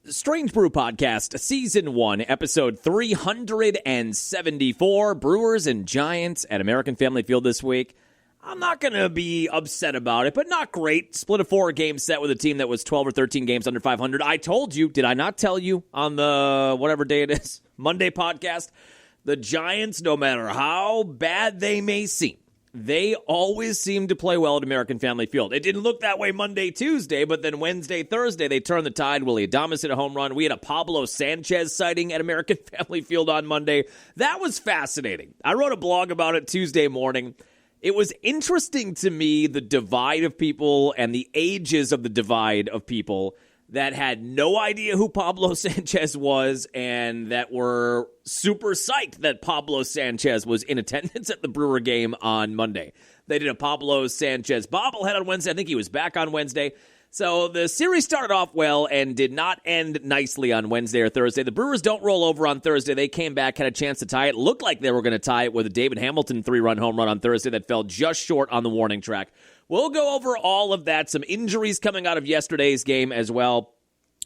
Strange Brew Podcast, Season 1, Episode 374, Brewers and Giants at American Family Field this week. I'm not going to be upset about it, but not great. Split a 4-game set with a team that was 12 or 13 games under 500. I told you, did I not tell you on the whatever day it is, Monday podcast? The Giants, no matter how bad they may seem, they always seem to play well at American Family Field. It didn't look that way Monday, Tuesday, but then Wednesday, Thursday, they turned the tide. Willie Adames hit a home run. We had a Pablo Sanchez sighting at American Family Field on Monday. That was fascinating. I wrote a blog about it Tuesday morning. It was interesting to me, the divide of people and the ages of the divide of people that had no idea who Pablo Sanchez was and that were super psyched that Pablo Sanchez was in attendance at the Brewer game on Monday. They did a Pablo Sanchez bobblehead on Wednesday. I think he was back on Wednesday. So the series started off well and did not end nicely on Wednesday or Thursday. The Brewers don't roll over on Thursday. They came back, had a chance to tie it. Looked like they were going to tie it with a David Hamilton 3-run home run on Thursday that fell just short on the warning track. We'll go over all of that. Some injuries coming out of yesterday's game as well.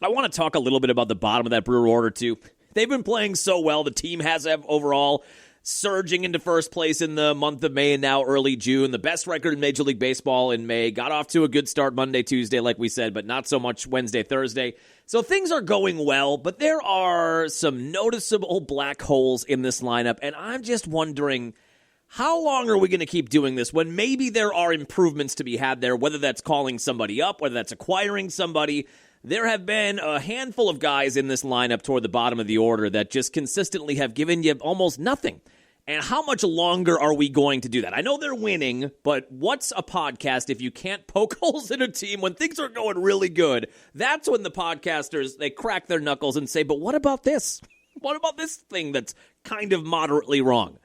I want to talk a little bit about the bottom of that Brewer order, too. They've been playing so well. The team has overall surging into first place in the month of May and now early June. The best record in Major League Baseball in May. Got off to a good start Monday, Tuesday, like we said, but not so much Wednesday, Thursday. So things are going well, but there are some noticeable black holes in this lineup, and I'm just wondering, how long are we going to keep doing this when maybe there are improvements to be had there, whether that's calling somebody up, whether that's acquiring somebody. There have been a handful of guys in this lineup toward the bottom of the order that just consistently have given you almost nothing. And how much longer are we going to do that? I know they're winning, but what's a podcast if you can't poke holes in a team when things are going really good? That's when the podcasters, they crack their knuckles and say, but what about this? What about this thing that's kind of moderately wrong?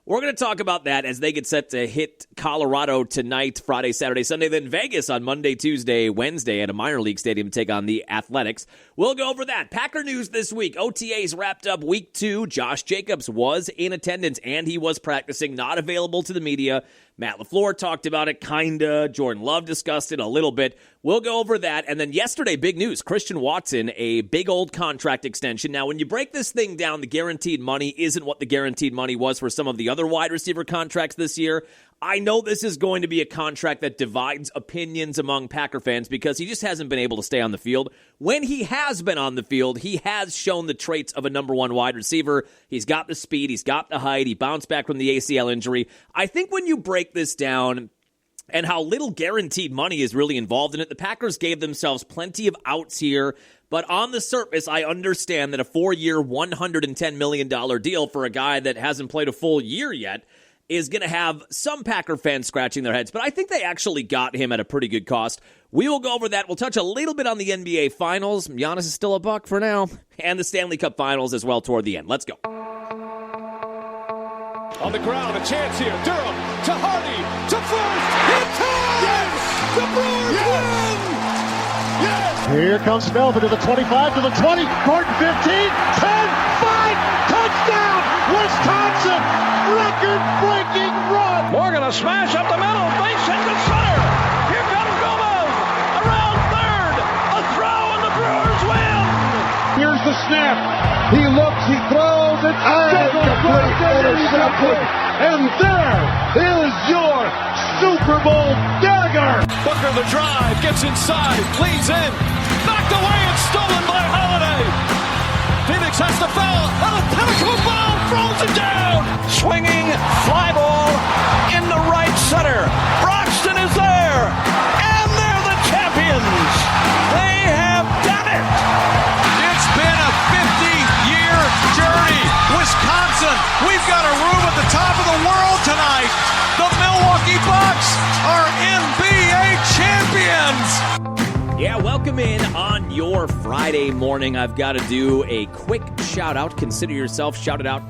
We're going to talk about that as they get set to hit Colorado tonight, Friday, Saturday, Sunday, then Vegas on Monday, Tuesday, Wednesday at a minor league stadium to take on the Athletics. We'll go over that. Packer news this week. OTAs wrapped up week 2. Josh Jacobs was in attendance, and he was practicing, not available to the media. Matt LaFleur talked about it, kinda. Jordan Love discussed it a little bit. We'll go over that. And then yesterday, big news. Christian Watson, a big old contract extension. Now, when you break this thing down, the guaranteed money isn't what the guaranteed money was for some of the other wide receiver contracts this year. I know this is going to be a contract that divides opinions among Packer fans because he just hasn't been able to stay on the field. When he has been on the field, he has shown the traits of a number one wide receiver. He's got the speed. He's got the height. He bounced back from the ACL injury. I think when you break this down and how little guaranteed money is really involved in it, the Packers gave themselves plenty of outs here. But on the surface, I understand that a 4-year, $110 million deal for a guy that hasn't played a full year yet is going to have some Packer fans scratching their heads. But I think they actually got him at a pretty good cost. We will go over that. We'll touch a little bit on the NBA Finals. Giannis is still a buck for now. And the Stanley Cup Finals as well toward the end. Let's go. On the ground, a chance here. Durham to Hardy to first. Hit time! Yes! The Brewers win! Yes! Here comes Melvin to the 25, to the 20, Gordon 15, 10, 5, touchdown! Wisconsin! Record-breaking run! Morgan a smash up the middle, base hit to center. Here comes Gomez around third. A throw and the Brewers win. Here's the snap. He looks, he throws, it's complete interception. And there is your Super Bowl dagger. Booker the drive, gets inside, leads in, knocked away and stolen by Holiday. Phoenix has to foul, and a pinnacle ball throws it down. Swinging fly ball in the right center. Broxton is there, and they're the champions. They have done it. It's been a 50-year journey. Wisconsin, we've got a room at the top of the world tonight. The Milwaukee Bucks are NBA champions. Yeah, welcome in on your Friday morning. I've got to do a quick shout-out. Consider yourself shouted out.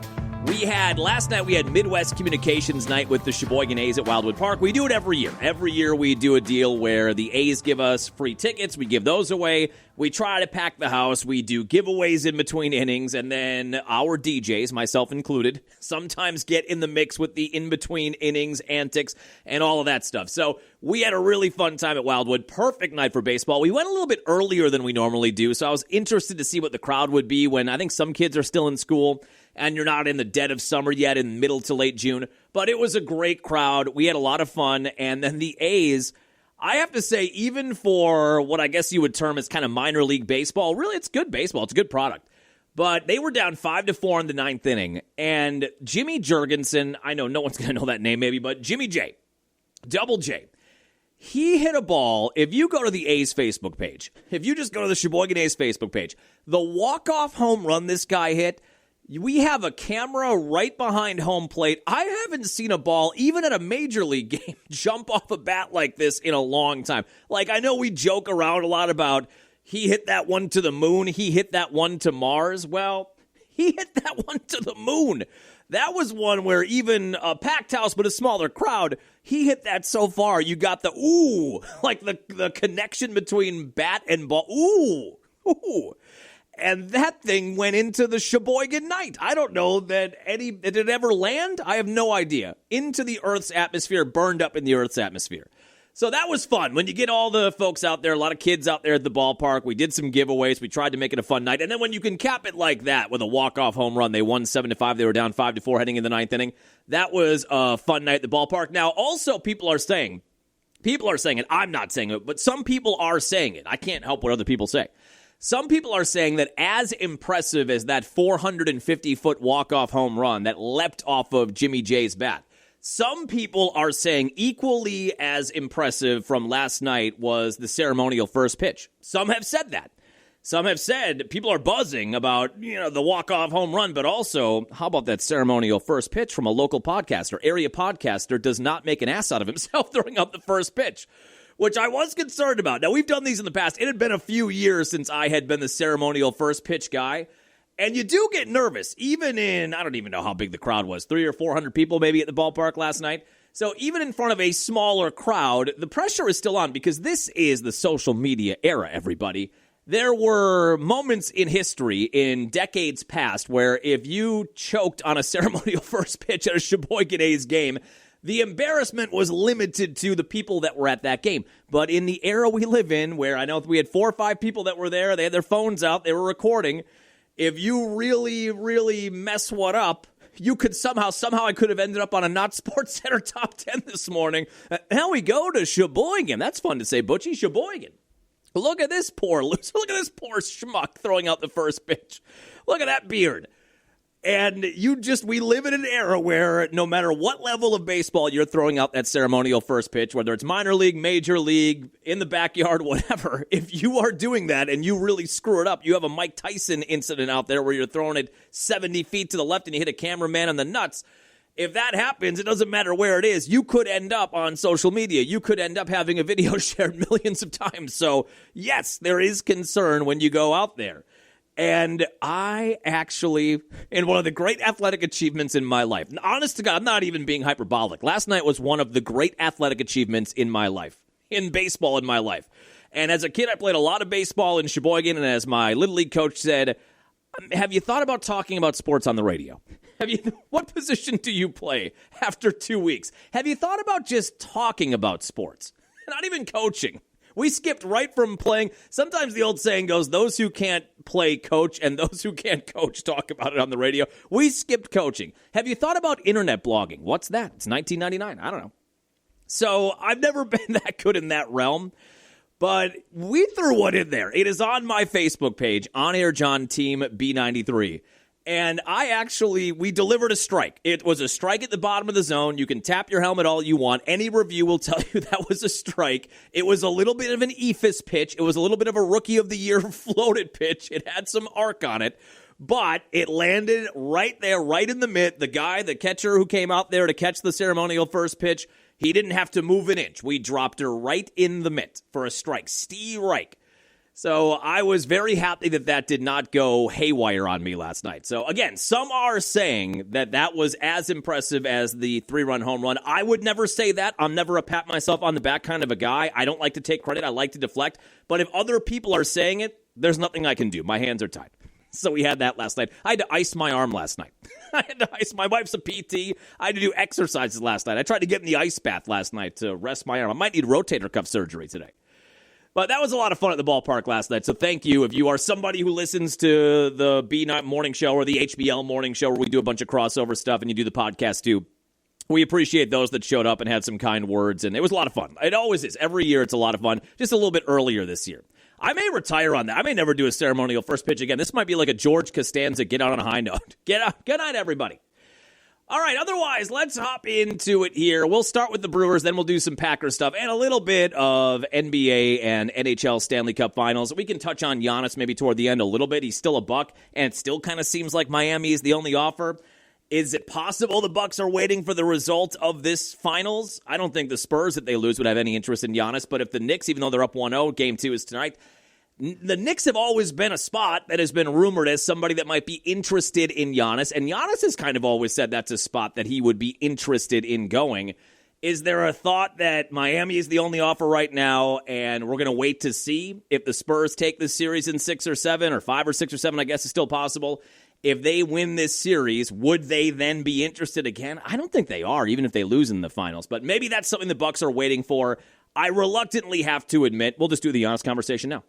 Last night we had Midwest Communications Night with the Sheboygan A's at Wildwood Park. We do it every year. Every year we do a deal where the A's give us free tickets. We give those away. We try to pack the house. We do giveaways in between innings, and then our DJs, myself included, sometimes get in the mix with the in-between innings antics and all of that stuff. So we had a really fun time at Wildwood. Perfect night for baseball. We went a little bit earlier than we normally do, so I was interested to see what the crowd would be when I think some kids are still in school and you're not in the dead of summer yet in middle to late June. But it was a great crowd. We had a lot of fun, and then the A's, I have to say, even for what I guess you would term as kind of minor league baseball, really it's good baseball. It's a good product. But they were down 5-4 in the ninth inning, and Jimmy Jurgensen, I know no one's going to know that name maybe, but Jimmy J, Double J, he hit a ball. If you go to the A's Facebook page, if you just go to the Sheboygan A's Facebook page, the walk-off home run this guy hit, we have a camera right behind home plate. I haven't seen a ball, even at a major league game, jump off a bat like this in a long time. Like, I know we joke around a lot about he hit that one to the moon, he hit that one to Mars. Well, he hit that one to the moon. That was one where even a packed house but a smaller crowd, he hit that so far. You got the ooh, like the connection between bat and ball. Ooh. And that thing went into the Sheboygan night. I don't know did it ever land? I have no idea. Into the Earth's atmosphere, burned up in the Earth's atmosphere. So that was fun. When you get all the folks out there, a lot of kids out there at the ballpark, we did some giveaways. We tried to make it a fun night. And then when you can cap it like that with a walk-off home run, they won 7-5. They were down 5-4 heading in the ninth inning. That was a fun night at the ballpark. Now, also people are saying it, I'm not saying it, but some people are saying it. I can't help what other people say. Some people are saying that as impressive as that 450-foot walk-off home run that leapt off of Jimmy J's bat, some people are saying equally as impressive from last night was the ceremonial first pitch. Some have said that. Some have said people are buzzing about, the walk-off home run, but also, how about that ceremonial first pitch from a local podcaster? Area podcaster does not make an ass out of himself throwing up the first pitch, which I was concerned about. Now, we've done these in the past. It had been a few years since I had been the ceremonial first pitch guy. And you do get nervous, even in, I don't even know how big the crowd was, 300 or 400 people maybe at the ballpark last night. So even in front of a smaller crowd, the pressure is still on because this is the social media era, everybody. There were moments in history in decades past where if you choked on a ceremonial first pitch at a Sheboygan A's game, the embarrassment was limited to the people that were at that game. But in the era we live in, where I know we had 4 or 5 people that were there, they had their phones out, they were recording. If you really, really mess one up, you could somehow I could have ended up on a Not Sports Center top 10 this morning. Now we go to Sheboygan. That's fun to say, Butchie, Sheboygan. Look at this poor schmuck throwing out the first pitch. Look at that beard. And we live in an era where no matter what level of baseball you're throwing out that ceremonial first pitch, whether it's minor league, major league, in the backyard, whatever, if you are doing that and you really screw it up, you have a Mike Tyson incident out there where you're throwing it 70 feet to the left and you hit a cameraman in the nuts. If that happens, it doesn't matter where it is. You could end up on social media. You could end up having a video shared millions of times. So, yes, there is concern when you go out there. And I actually, in one of the great athletic achievements in my life, honest to God, I'm not even being hyperbolic. Last night was one of the great athletic achievements in my life, in baseball in my life. And as a kid, I played a lot of baseball in Sheboygan. And as my Little League coach said, have you thought about talking about sports on the radio? What position do you play after 2 weeks? Have you thought about just talking about sports? Not even coaching. We skipped right from playing. Sometimes the old saying goes, those who can't play coach and those who can't coach talk about it on the radio. We skipped coaching. Have you thought about internet blogging? What's that? It's 1999. I don't know. So I've never been that good in that realm, but we threw one in there. It is on my Facebook page, On Air John Team B93. And we delivered a strike. It was a strike at the bottom of the zone. You can tap your helmet all you want. Any review will tell you that was a strike. It was a little bit of an eephus pitch. It was a little bit of a Rookie of the Year floated pitch. It had some arc on it, but it landed right there, right in the mitt. The catcher who came out there to catch the ceremonial first pitch, he didn't have to move an inch. We dropped her right in the mitt for a strike. Strike. So I was very happy that did not go haywire on me last night. So again, some are saying that was as impressive as the 3-run home run. I would never say that. I'm never a pat myself on the back kind of a guy. I don't like to take credit. I like to deflect. But if other people are saying it, there's nothing I can do. My hands are tied. So we had that last night. I had to ice my arm last night. My wife's a PT. I had to do exercises last night. I tried to get in the ice bath last night to rest my arm. I might need rotator cuff surgery today. But that was a lot of fun at the ballpark last night, so thank you. If you are somebody who listens to the B-Night morning show or the HBL morning show where we do a bunch of crossover stuff and you do the podcast too, we appreciate those that showed up and had some kind words, and it was a lot of fun. It always is. Every year it's a lot of fun, just a little bit earlier this year. I may retire on that. I may never do a ceremonial first pitch again. This might be like a George Costanza get out on a high note. Good night, everybody. All right, otherwise, let's hop into it here. We'll start with the Brewers, then we'll do some Packers stuff, and a little bit of NBA and NHL Stanley Cup Finals. We can touch on Giannis maybe toward the end a little bit. He's still a Buck, and it still kind of seems like Miami is the only offer. Is it possible the Bucks are waiting for the result of this Finals? I don't think the Spurs, if they lose, would have any interest in Giannis, but if the Knicks, even though they're up 1-0, Game 2 is tonight, the Knicks have always been a spot that has been rumored as somebody that might be interested in Giannis, and Giannis has kind of always said that's a spot that he would be interested in going. Is there a thought that Miami is the only offer right now, and we're going to wait to see if the Spurs take this series in 6 or 7, or 5 or 6 or 7, I guess is still possible. If they win this series, would they then be interested again? I don't think they are, even if they lose in the finals, but maybe that's something the Bucks are waiting for. I reluctantly have to admit, we'll just do the Giannis conversation now.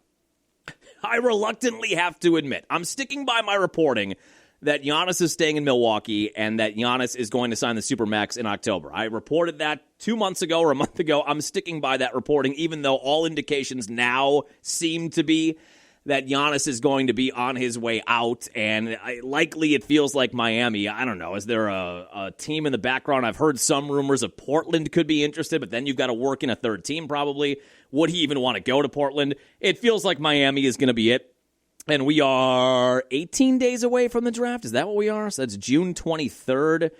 I reluctantly have to admit, I'm sticking by my reporting that Giannis is staying in Milwaukee and that Giannis is going to sign the Supermax in October. I reported that 2 months ago or a month ago. I'm sticking by that reporting, even though all indications now seem to be that Giannis is going to be on his way out, and likely it feels like Miami. I don't know. Is there a team in the background? I've heard some rumors of Portland could be interested, but then you've got to work in a third team probably. Would he even want to go to Portland? It feels like Miami is going to be it. And we are 18 days away from the draft. Is that what we are? So that's June 23rd.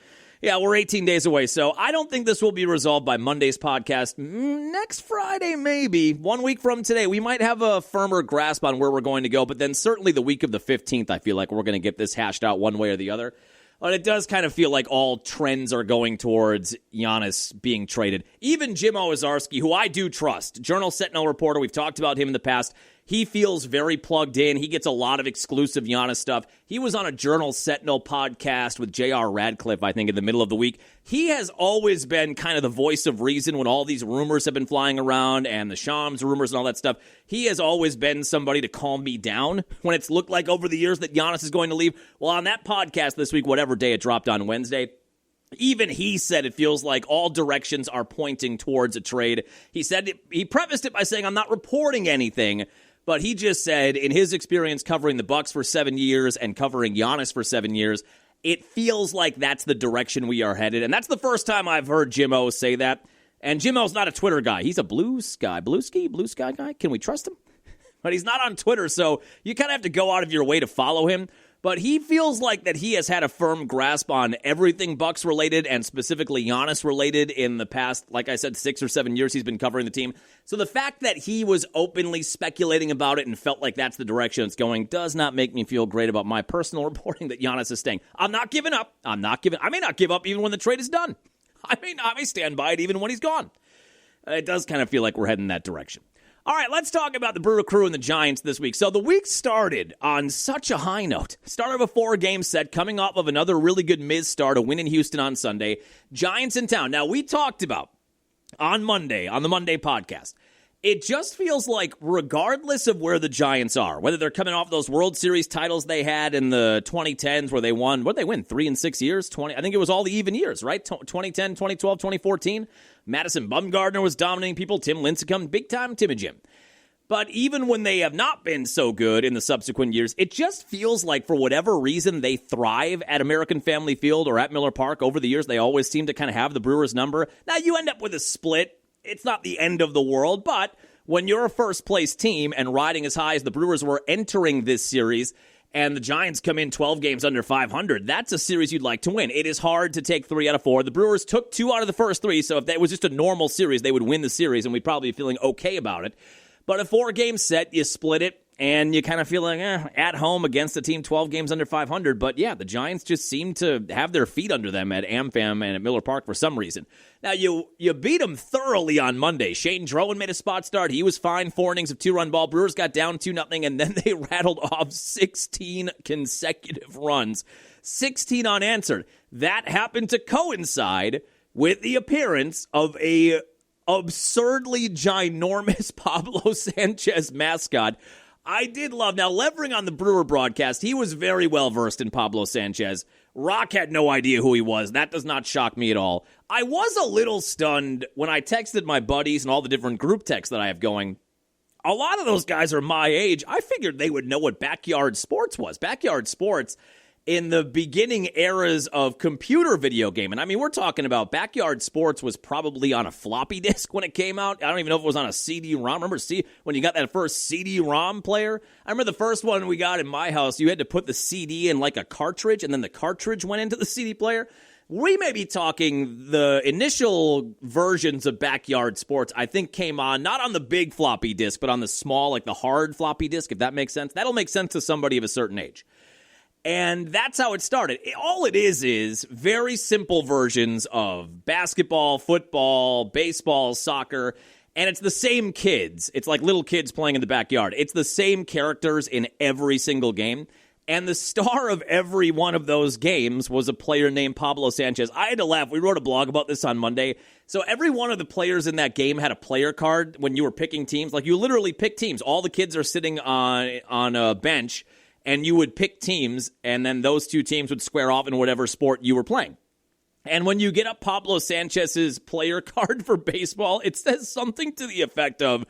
Yeah, we're 18 days away, so I don't think this will be resolved by Monday's podcast. Next Friday, maybe. 1 week from today, we might have a firmer grasp on where we're going to go, but then certainly the week of the 15th, I feel like we're going to get this hashed out one way or the other. But it does kind of feel like all trends are going towards Giannis being traded. Even Jim Owazarski, who I do trust, Journal Sentinel reporter, we've talked about him in the past. He feels very plugged in. He gets a lot of exclusive Giannis stuff. He was on a Journal Sentinel podcast with J.R. Radcliffe, I think, in the middle of the week. He has always been kind of the voice of reason when all these rumors have been flying around and the Shams rumors and all that stuff. He has always been somebody to calm me down when it's looked like over the years that Giannis is going to leave. Well, on that podcast this week, whatever day it dropped on Wednesday, even he said it feels like all directions are pointing towards a trade. He said he prefaced it by saying, I'm not reporting anything. But he just said, in his experience covering the Bucks for 7 years and covering Giannis for 7 years, it feels like that's the direction we are headed. And that's the first time I've heard Jim O say that. And Jim O's not a Twitter guy. He's a blue sky guy. Can we trust him? But he's not on Twitter, so you kind of have to go out of your way to follow him. But he feels like that he has had a firm grasp on everything Bucks related and specifically Giannis related in the past, like I said, 6 or 7 years he's been covering the team. So the fact that he was openly speculating about it and felt like that's the direction it's going does not make me feel great about my personal reporting that Giannis is staying. I'm not giving up. I may not give up even when the trade is done. I may stand by it even when he's gone. It does kind of feel like we're heading that direction. All right, let's talk about the Brewer crew and the Giants this week. So the week started on such a high note. Start of a 4-game set, coming off of another really good Miz start, a win in Houston on Sunday. Giants in town. Now, we talked about on Monday, on the Monday podcast, it just feels like regardless of where the Giants are, whether they're coming off those World Series titles they had in the 2010s where they won, what did they win, 3 and 6 years? I think it was all the even years, right? 2010, 2012, 2014. Madison Bumgarner was dominating people. Tim Lincecum, big time Tim and Jim. But even when they have not been so good in the subsequent years, it just feels like for whatever reason they thrive at American Family Field or at Miller Park over the years. They always seem to kind of have the Brewers' number. Now, you end up with a split. It's not the end of the world, but when you're a first-place team and riding as high as the Brewers were entering this series, and the Giants come in 12 games under 500, that's a series you'd like to win. It is hard to take 3 out of 4. The Brewers took 2 out of the first 3, so if that was just a normal series, they would win the series, and we'd probably be feeling okay about it. But a 4-game set, you split it. And you kind of feel like, at home against a team 12 games under 500. But, yeah, the Giants just seem to have their feet under them at AmFam and at Miller Park for some reason. Now, you beat them thoroughly on Monday. Shane Drowan made a spot start. He was fine. 4 innings of 2-run ball. Brewers got down 2-0, and then they rattled off 16 consecutive runs. 16 unanswered. That happened to coincide with the appearance of a absurdly ginormous Pablo Sanchez mascot. I did love, now Levering on the Brewer broadcast, he was very well versed in Pablo Sanchez. Rock had no idea who he was. That does not shock me at all. I was a little stunned when I texted my buddies and all the different group texts that I have going. A lot of those guys are my age. I figured they would know what backyard sports was. Backyard sports in the beginning eras of computer video gaming. I mean, we're talking about backyard sports was probably on a floppy disk when it came out. I don't even know if it was on a CD-ROM. Remember when you got that first CD-ROM player? I remember the first one we got in my house, you had to put the CD in like a cartridge, and then the cartridge went into the CD player. We may be talking the initial versions of backyard sports, I think, came on, not on the big floppy disk, but on the small, like the hard floppy disk, if that makes sense. That'll make sense to somebody of a certain age. And that's how it started. All it is very simple versions of basketball, football, baseball, soccer, and it's the same kids. It's like little kids playing in the backyard. It's the same characters in every single game. And the star of every one of those games was a player named Pablo Sanchez. I had to laugh. We wrote a blog about this on Monday. So every one of the players in that game had a player card when you were picking teams. Like you literally pick teams. All the kids are sitting on a bench, and you would pick teams, and then those two teams would square off in whatever sport you were playing. And when you get up Pablo Sanchez's player card for baseball, it says something to the effect of,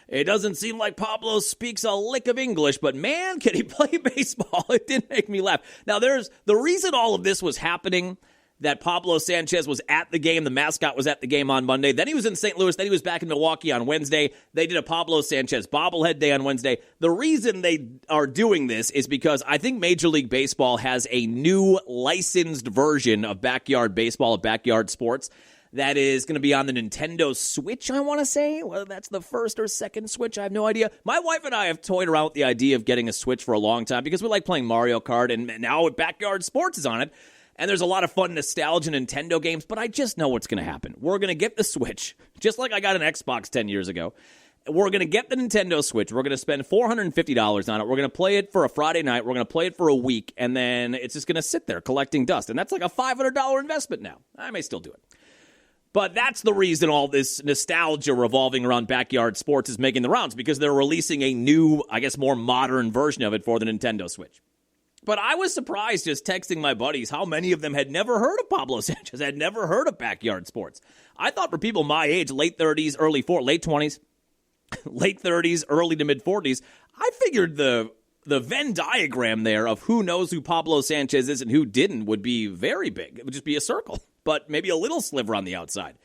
it doesn't seem like Pablo speaks a lick of English, but man, can he play baseball? It did make me laugh. Now, there's the reason all of this was happening, that Pablo Sanchez was at the game, the mascot was at the game on Monday, then he was in St. Louis, then he was back in Milwaukee on Wednesday. They did a Pablo Sanchez bobblehead day on Wednesday. The reason they are doing this is because I think Major League Baseball has a new licensed version of backyard baseball, of backyard sports, that is going to be on the Nintendo Switch, I want to say. Whether that's the first or second Switch, I have no idea. My wife and I have toyed around with the idea of getting a Switch for a long time because we like playing Mario Kart, and now Backyard Sports is on it. And there's a lot of fun nostalgia Nintendo games, but I just know what's going to happen. We're going to get the Switch, just like I got an Xbox 10 years ago. We're going to get the Nintendo Switch. We're going to spend $450 on it. We're going to play it for a Friday night. We're going to play it for a week, and then it's just going to sit there collecting dust. And that's like a $500 investment now. I may still do it. But that's the reason all this nostalgia revolving around backyard sports is making the rounds, because they're releasing a new, I guess, more modern version of it for the Nintendo Switch. But I was surprised just texting my buddies how many of them had never heard of Pablo Sanchez, had never heard of backyard sports. I thought for people my age, late 30s, late 20s, late 30s, early to mid 40s, I figured the Venn diagram there of who knows who Pablo Sanchez is and who didn't would be very big. It would just be a circle, but maybe a little sliver on the outside.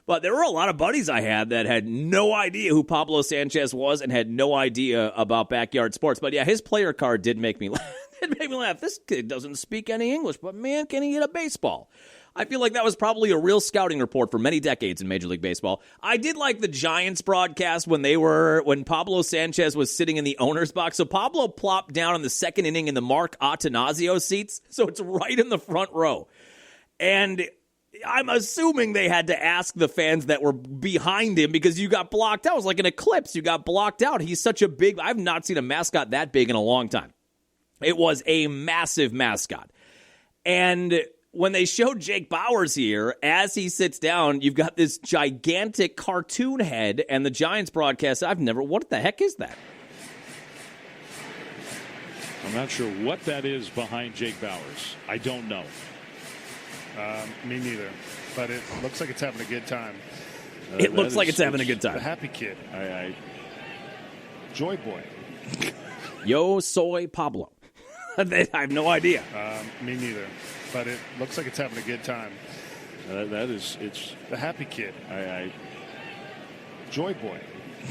But there were a lot of buddies I had that had no idea who Pablo Sanchez was and had no idea about backyard sports. But yeah, his player card did make me laugh. It made me laugh. This kid doesn't speak any English, but man, can he hit a baseball? I feel like that was probably a real scouting report for many decades in Major League Baseball. I did like the Giants broadcast when Pablo Sanchez was sitting in the owner's box. So Pablo plopped down in the second inning in the Mark Atanasio seats. So it's right in the front row. And I'm assuming they had to ask the fans that were behind him because you got blocked out. It was like an eclipse. You got blocked out. He's such a big, I've not seen a mascot that big in a long time. It was a massive mascot. And when they showed Jake Bauers here, as he sits down, you've got this gigantic cartoon head, and the Giants broadcast, what the heck is that? I'm not sure what that is behind Jake Bauers. I don't know. Me neither. But it looks like it's having a good time. It looks like it's having a good time. The happy kid. Joy boy. Yo soy Pablo. I have no idea. Me neither. But it looks like it's having a good time. It's the happy kid. Joy boy.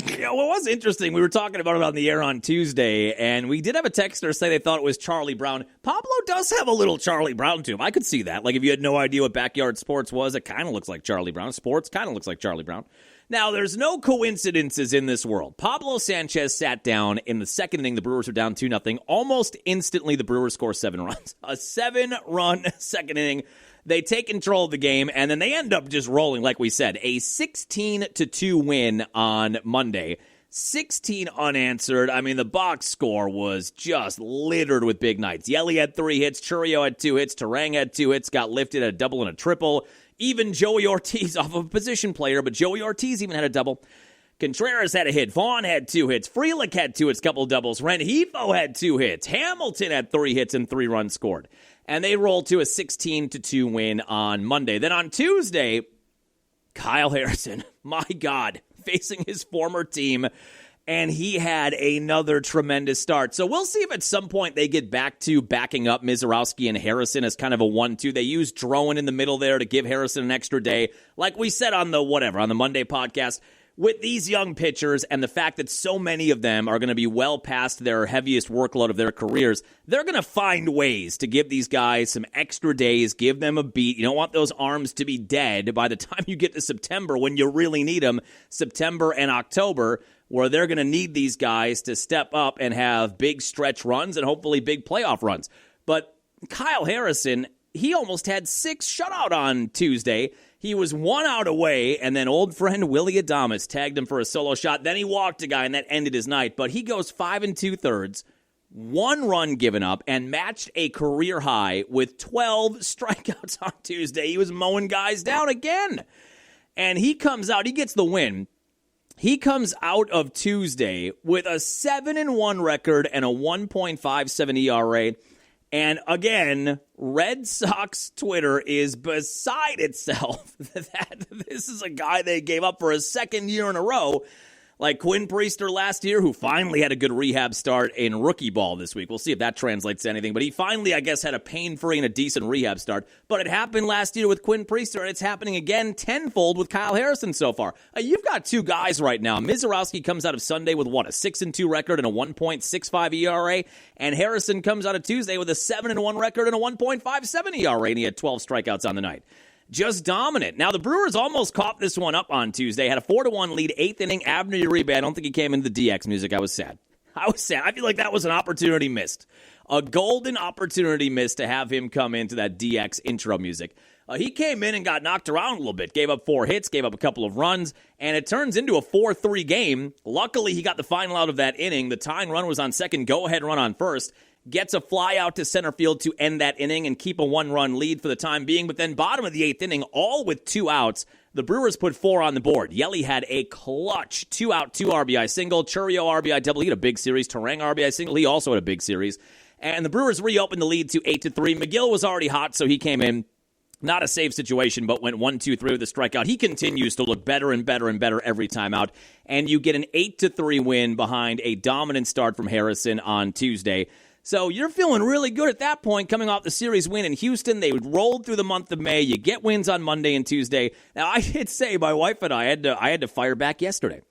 Yeah, well, it was interesting. We were talking about it on the air on Tuesday, and we did have a texter say they thought it was Charlie Brown. Pablo does have a little Charlie Brown to him. I could see that. Like, if you had no idea what backyard sports was, it kind of looks like Charlie Brown. Sports kind of looks like Charlie Brown. Now, there's no coincidences in this world. Pablo Sanchez sat down in the second inning. The Brewers were down 2-0. Almost instantly, the Brewers score 7 runs. A 7-run second inning. They take control of the game, and then they end up just rolling, like we said. A 16-2 win on Monday. 16 unanswered. I mean, the box score was just littered with big nights. Yelly had 3 hits. Chourio had 2 hits. Terang had 2 hits. Got lifted at a double and a triple. Even Joey Ortiz off of a position player, but Joey Ortiz even had a double. Contreras had a hit. Vaughn had 2 hits. Frelick had 2 hits, couple doubles. Rengifo had 2 hits. Hamilton had 3 hits and 3 runs scored. And they rolled to a 16-2 win on Monday. Then on Tuesday, Kyle Harrison, my God, facing his former team, and he had another tremendous start. So we'll see if at some point they get back to backing up Mizorowski and Harrison as kind of a 1-2. They use Drowan in the middle there to give Harrison an extra day. Like we said on the Monday podcast, with these young pitchers and the fact that so many of them are going to be well past their heaviest workload of their careers, they're going to find ways to give these guys some extra days, give them a beat. You don't want those arms to be dead by the time you get to September when you really need them, September and October, where they're going to need these guys to step up and have big stretch runs and hopefully big playoff runs. But Kyle Harrison, he almost had 6 shutout on Tuesday. He was 1 out away, and then old friend Willie Adames tagged him for a solo shot. Then he walked a guy, and that ended his night. But he goes 5 2/3, 1 run given up, and matched a career high with 12 strikeouts on Tuesday. He was mowing guys down again. And he comes out, he gets the win. He comes out of Tuesday with a 7-1 record and a 1.57 ERA. And again, Red Sox Twitter is beside itself that this is a guy they gave up for a second year in a row, like Quinn Priester last year, who finally had a good rehab start in rookie ball this week. We'll see if that translates to anything. But he finally, I guess, had a pain-free and a decent rehab start. But it happened last year with Quinn Priester, and it's happening again tenfold with Kyle Harrison so far. You've got 2 guys right now. Mizorowski comes out of Sunday with, a 6-2 record and a 1.65 ERA. And Harrison comes out of Tuesday with a 7-1 record and a 1.57 ERA, and he had 12 strikeouts on the night. Just dominant. Now, the Brewers almost caught this one up on Tuesday. Had a 4-1 lead, 8th inning. Abner Uribe, I don't think he came into the DX music. I was sad. I feel like that was an opportunity missed. A golden opportunity missed to have him come into that DX intro music. He came in and got knocked around a little bit. Gave up 4 hits, gave up a couple of runs, and it turns into a 4-3 game. Luckily, he got the final out of that inning. The tying run was on second, go-ahead run on first. Gets a fly out to center field to end that inning and keep a 1-run lead for the time being. But then bottom of the 8th inning, all with 2 outs, the Brewers put 4 on the board. Yelly had a clutch 2-out, 2 RBI single. Chourio RBI double. He had a big series. Terang RBI single. He also had a big series. And the Brewers reopened the lead to 8-3. McGill was already hot, so he came in. Not a save situation, but went 1-2-3 with a strikeout. He continues to look better and better and better every time out. And you get an 8-3 win behind a dominant start from Harrison on Tuesday. So you're feeling really good at that point, coming off the series win in Houston. They rolled through the month of May. You get wins on Monday and Tuesday. Now, I did say my wife and I had to fire back yesterday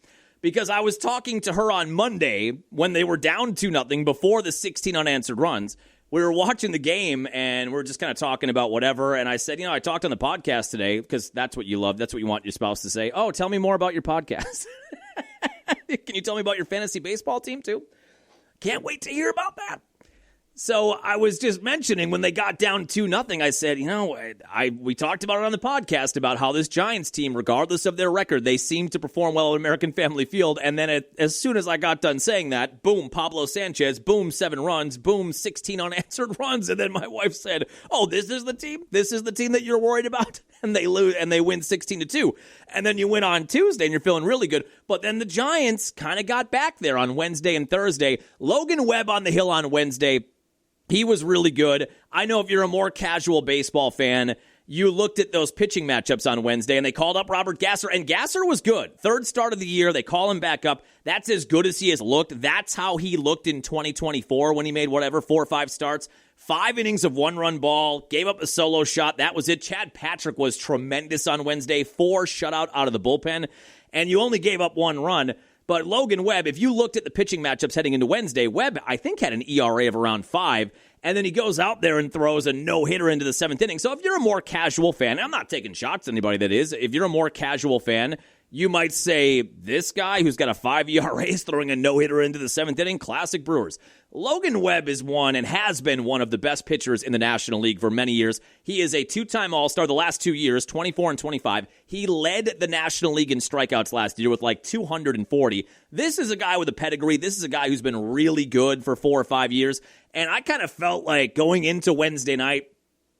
because I was talking to her on Monday when they were down 2-0 before the 16 unanswered runs. We were watching the game, and we were just kind of talking about whatever. And I said, I talked on the podcast today because that's what you love. That's what you want your spouse to say. Oh, tell me more about your podcast. Can you tell me about your fantasy baseball team, too? Can't wait to hear about that. So I was just mentioning when they got down 2-0, I said, we talked about it on the podcast about how this Giants team, regardless of their record, they seem to perform well at American Family Field. And then as soon as I got done saying that, boom, Pablo Sanchez, boom, 7 runs, boom, 16 unanswered runs. And then my wife said, oh, this is the team? This is the team that you're worried about? And they lose, and they win 16-2. And then you win on Tuesday, and you're feeling really good. But then the Giants kind of got back there on Wednesday and Thursday. Logan Webb on the hill on Wednesday. He was really good. I know if you're a more casual baseball fan, you looked at those pitching matchups on Wednesday, and they called up Robert Gasser, and Gasser was good. 3rd start of the year. They call him back up. That's as good as he has looked. That's how he looked in 2024 when he made 4 or 5 starts. 5 innings of 1-run ball, gave up a solo shot. That was it. Chad Patrick was tremendous on Wednesday. 4 shutout out of the bullpen, and you only gave up 1 run. But Logan Webb, if you looked at the pitching matchups heading into Wednesday, Webb, I think, had an ERA of around 5, and then he goes out there and throws a no-hitter into the 7th inning. So if you're a more casual fan, I'm not taking shots at anybody that is. If you're a more casual fan, You might say, this guy who's got a 5 ERA is throwing a no-hitter into the 7th inning, classic Brewers. Logan Webb is one and has been one of the best pitchers in the National League for many years. He is a 2-time All-Star the last 2 years, 24 and 25. He led the National League in strikeouts last year with like 240. This is a guy with a pedigree. This is a guy who's been really good for 4 or 5 years. And I kind of felt like going into Wednesday night,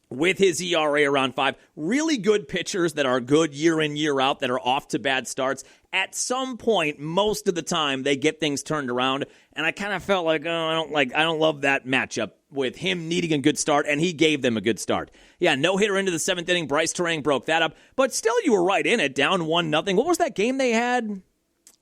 with his ERA around 5, really good pitchers that are good year in, year out, that are off to bad starts. At some point, most of the time, they get things turned around, and I kind of felt like, I don't love that matchup with him needing a good start, and he gave them a good start. Yeah, no-hitter into the 7th inning. Bryce Terang broke that up, but still, you were right in it, down 1-0. What was that game they had?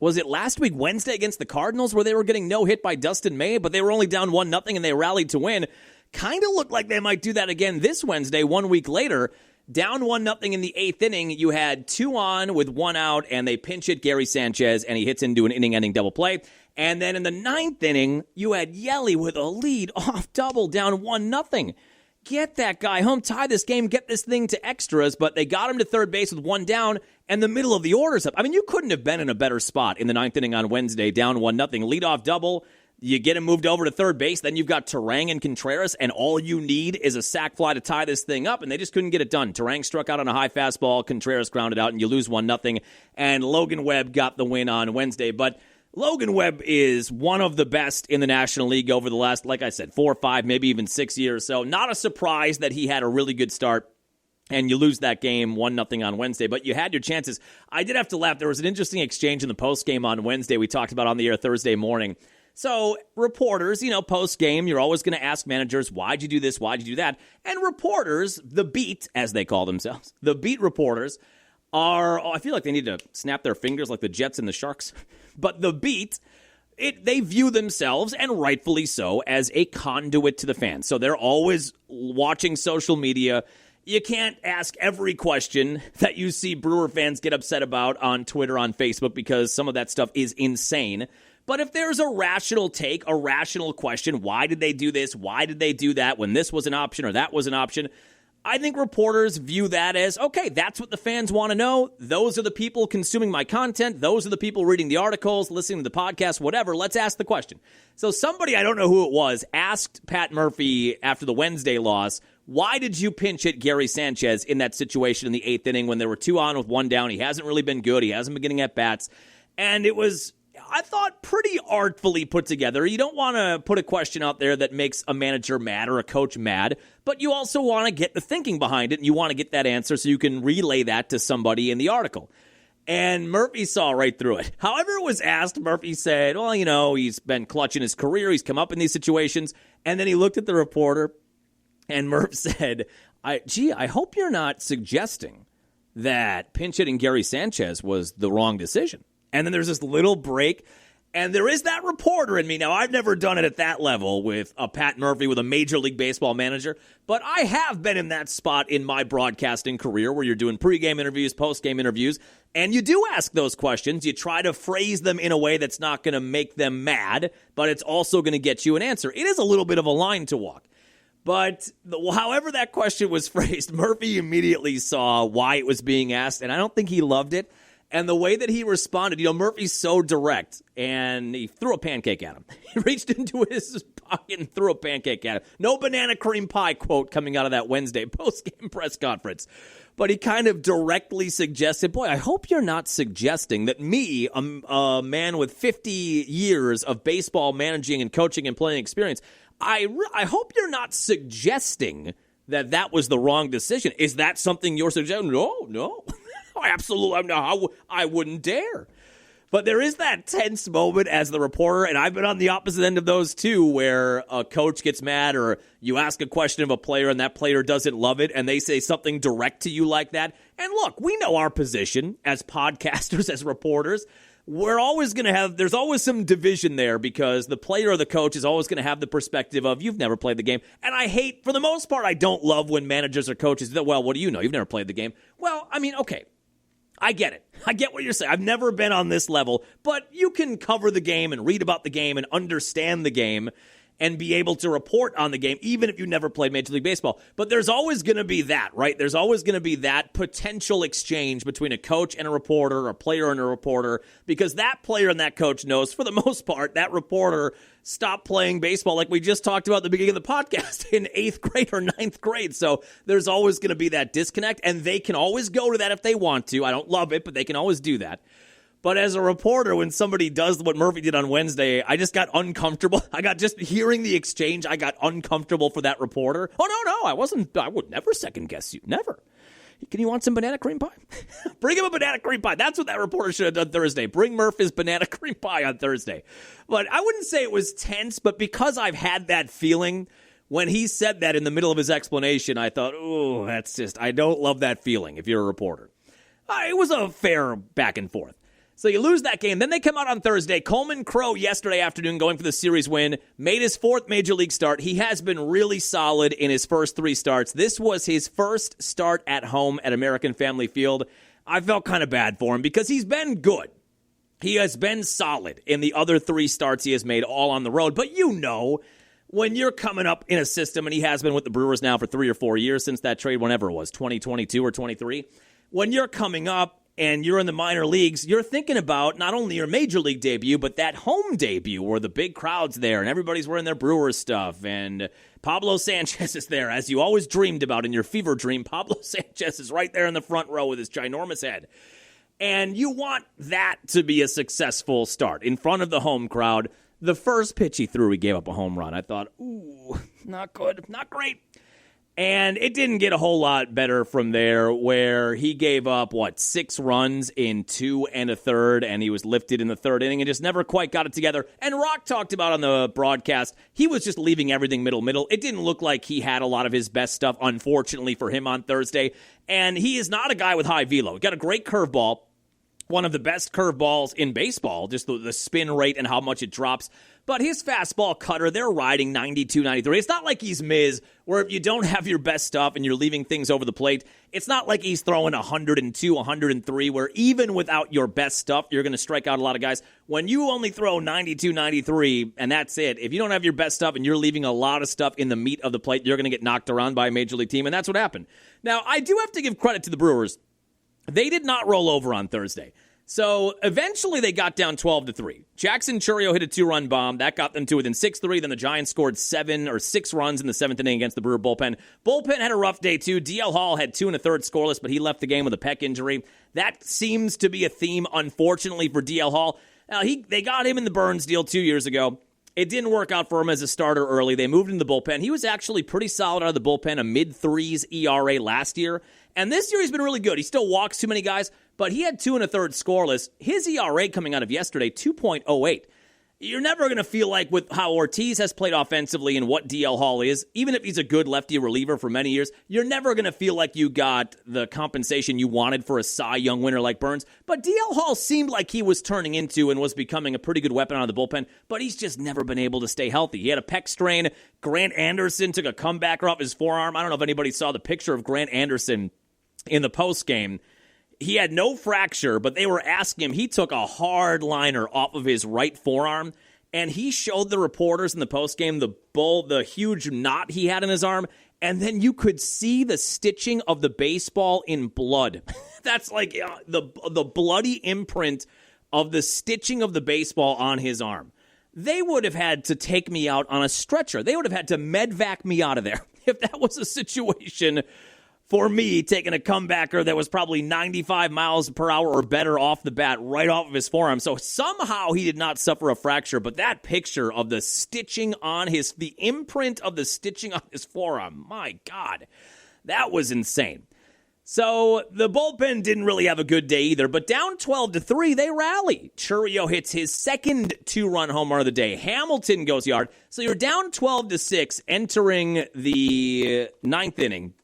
Was it last week, Wednesday, against the Cardinals, where they were getting no hit by Dustin May, but they were only down 1-0, and they rallied to win? Kind of looked like they might do that again this Wednesday, 1 week later. Down 1-0 in the 8th inning, you had 2 on with 1 out, and they pinch hit Gary Sanchez, and he hits into an inning-ending double play. And then in the 9th inning, you had Yelly with a lead-off double down 1-0. Get that guy home, tie this game, get this thing to extras, but they got him to third base with 1 down, and the middle of the order's up. I mean, you couldn't have been in a better spot in the 9th inning on Wednesday, down 1-0. Lead-off double. You get him moved over to third base, then you've got Terang and Contreras, and all you need is a sac fly to tie this thing up, and they just couldn't get it done. Terang struck out on a high fastball, Contreras grounded out, and you lose 1-0, and Logan Webb got the win on Wednesday. But Logan Webb is one of the best in the National League over the last, like I said, 4, 5, maybe even 6 years. So not a surprise that he had a really good start, and you lose that game 1-0 on Wednesday. But you had your chances. I did have to laugh. There was an interesting exchange in the postgame on Wednesday we talked about on the air Thursday morning. So reporters, post-game, you're always going to ask managers, why'd you do this, why'd you do that? And reporters, the beat, as they call themselves, the beat reporters I feel like they need to snap their fingers like the Jets and the Sharks. But the beat, they view themselves, and rightfully so, as a conduit to the fans. So they're always watching social media. You can't ask every question that you see Brewer fans get upset about on Twitter, on Facebook, because some of that stuff is insane. But if there's a rational take, a rational question, why did they do this? Why did they do that when this was an option or that was an option? I think reporters view that as, okay, that's what the fans want to know. Those are the people consuming my content. Those are the people reading the articles, listening to the podcast, whatever. Let's ask the question. So somebody, I don't know who it was, asked Pat Murphy after the Wednesday loss, why did you pinch hit Gary Sanchez in that situation in the 8th inning when there were 2 on with 1 down? He hasn't really been good. He hasn't been getting at bats. And it was, I thought, pretty artfully put together. You don't want to put a question out there that makes a manager mad or a coach mad, but you also want to get the thinking behind it, and you want to get that answer so you can relay that to somebody in the article. And Murphy saw right through it. However it was asked, Murphy said, well, he's been clutch in his career. He's come up in these situations. And then he looked at the reporter, and Murph said, I hope you're not suggesting that pinch hitting Gary Sanchez was the wrong decision. And then there's this little break, and there is that reporter in me. Now, I've never done it at that level with a Pat Murphy, with a Major League Baseball manager, but I have been in that spot in my broadcasting career where you're doing pregame interviews, postgame interviews, and you do ask those questions. You try to phrase them in a way that's not going to make them mad, but it's also going to get you an answer. It is a little bit of a line to walk. But however that question was phrased, Murphy immediately saw why it was being asked, and I don't think he loved it. And the way that he responded, Murphy's so direct, and he threw a pancake at him. He reached into his pocket and threw a pancake at him. No banana cream pie quote coming out of that Wednesday post-game press conference. But he kind of directly suggested, boy, I hope you're not suggesting that me, a man with 50 years of baseball managing and coaching and playing experience, I hope you're not suggesting that was the wrong decision. Is that something you're suggesting? No. Absolutely, I wouldn't dare. But there is that tense moment as the reporter, and I've been on the opposite end of those too, where a coach gets mad or you ask a question of a player and that player doesn't love it and they say something direct to you like that. And look, we know our position as podcasters, as reporters. We're always going to there's always some division there because the player or the coach is always going to have the perspective of, you've never played the game. And I hate, for the most part, I don't love when managers or coaches do that. Well, what do you know? You've never played the game. Well, I mean, okay. I get it. I get what you're saying. I've never been on this level, but you can cover the game and read about the game and understand the game. and be able to report on the game, even if you never played Major League Baseball. But there's always going to be that, right? There's always going to be that potential exchange between a coach and a reporter, or a player and a reporter, because that player and that coach knows, for the most part, that reporter stopped playing baseball, like we just talked about at the beginning of the podcast, in 8th grade or 9th grade. So there's always going to be that disconnect, and they can always go to that if they want to. I don't love it, but they can always do that. But as a reporter, when somebody does what Murphy did on Wednesday, I just got uncomfortable. Just hearing the exchange, I got uncomfortable for that reporter. Oh, no, I would never second guess you. Never. Can you want some banana cream pie? Bring him a banana cream pie. That's what that reporter should have done Thursday. Bring Murph his banana cream pie on Thursday. But I wouldn't say it was tense, but because I've had that feeling, when he said that in the middle of his explanation, I thought, oh, I don't love that feeling if you're a reporter. It was a fair back and forth. So you lose that game. Then they come out on Thursday. Coleman Crow yesterday afternoon going for the series win. Made his 4th Major League start. He has been really solid in his first 3 starts. This was his first start at home at American Family Field. I felt kind of bad for him because he's been good. He has been solid in the other 3 starts he has made, all on the road. But when you're coming up in a system, and he has been with the Brewers now for 3 or 4 years since that trade, whenever it was, 2022 or 23, when you're coming up, and you're in the minor leagues, you're thinking about not only your major league debut, but that home debut where the big crowd's there and everybody's wearing their Brewers stuff. And Pablo Sanchez is there, as you always dreamed about in your fever dream. Pablo Sanchez is right there in the front row with his ginormous head. And you want that to be a successful start in front of the home crowd. The first pitch he threw, he gave up a home run. I thought, ooh, not good, not great. And it didn't get a whole lot better from there, where he gave up, 6 runs in 2 1/3, and he was lifted in the 3rd inning and just never quite got it together. And Rock talked about on the broadcast, he was just leaving everything middle. It didn't look like he had a lot of his best stuff, unfortunately for him, on Thursday. And he is not a guy with high velo. He got a great curveball, one of the best curveballs in baseball, just the spin rate and how much it drops. But his fastball cutter, they're riding 92, 93. It's not like he's Miz, where if you don't have your best stuff and you're leaving things over the plate, it's not like he's throwing 102, 103, where even without your best stuff, you're going to strike out a lot of guys. When you only throw 92, 93, and that's it, if you don't have your best stuff and you're leaving a lot of stuff in the meat of the plate, you're going to get knocked around by a major league team, and that's what happened. Now, I do have to give credit to the Brewers. They did not roll over on Thursday. So eventually they got down 12-3. Jackson Chourio hit a 2-run bomb. That got them to within 6-3. Then the Giants scored 7 or 6 runs in the 7th inning against the Brewer bullpen. Bullpen had a rough day too. DL Hall had 2 1/3 scoreless, but he left the game with a pec injury. That seems to be a theme, unfortunately, for DL Hall. Now, they got him in the Burns deal 2 years ago. It didn't work out for him as a starter early. They moved him to the bullpen. He was actually pretty solid out of the bullpen, a mid-3s ERA last year. And this year he's been really good. He still walks too many guys, but he had 2 1/3 scoreless. His ERA coming out of yesterday, 2.08. You're never going to feel like with how Ortiz has played offensively and what DL Hall is, even if he's a good lefty reliever for many years, you're never going to feel like you got the compensation you wanted for a Cy Young winner like Burns. But DL Hall seemed like he was turning into and was becoming a pretty good weapon out of the bullpen, but he's just never been able to stay healthy. He had a pec strain. Grant Anderson took a comebacker off his forearm. I don't know if anybody saw the picture of Grant Anderson in the postgame. He had no fracture, but they were asking him. He took a hard liner off of his right forearm, and he showed the reporters in the postgame the huge knot he had in his arm, and then you could see the stitching of the baseball in blood. That's like the bloody imprint of the stitching of the baseball on his arm. They would have had to take me out on a stretcher. They would have had to medvac me out of there if that was a situation for me, taking a comebacker that was probably 95 miles per hour or better off the bat, right off of his forearm. So somehow he did not suffer a fracture, but that picture of the stitching on the imprint of the stitching on his forearm, my God, that was insane. So the bullpen didn't really have a good day either, but down 12-3, they rally. Chourio hits his second 2-run home run of the day. Hamilton goes yard. So you're down 12-6 entering the 9th inning.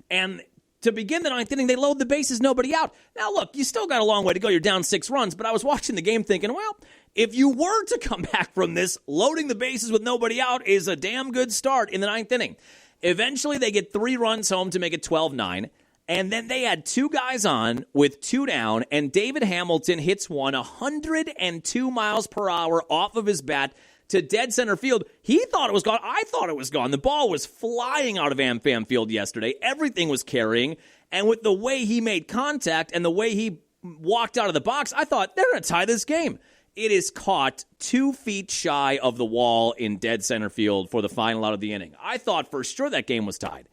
And to begin the 9th inning, they load the bases, nobody out. Now, look, you still got a long way to go. You're down 6 runs, but I was watching the game thinking, well, if you were to come back from this, loading the bases with nobody out is a damn good start in the 9th inning. Eventually, they get 3 runs home to make it 12-9, and then they had 2 guys on with 2 down, and David Hamilton hits one 102 miles per hour off of his bat to dead center field. He thought it was gone. I thought it was gone. The ball was flying out of AmFam Field yesterday. Everything was carrying. And with the way he made contact and the way he walked out of the box, I thought, they're going to tie this game. It is caught 2 feet shy of the wall in dead center field for the final out of the inning. I thought for sure that game was tied.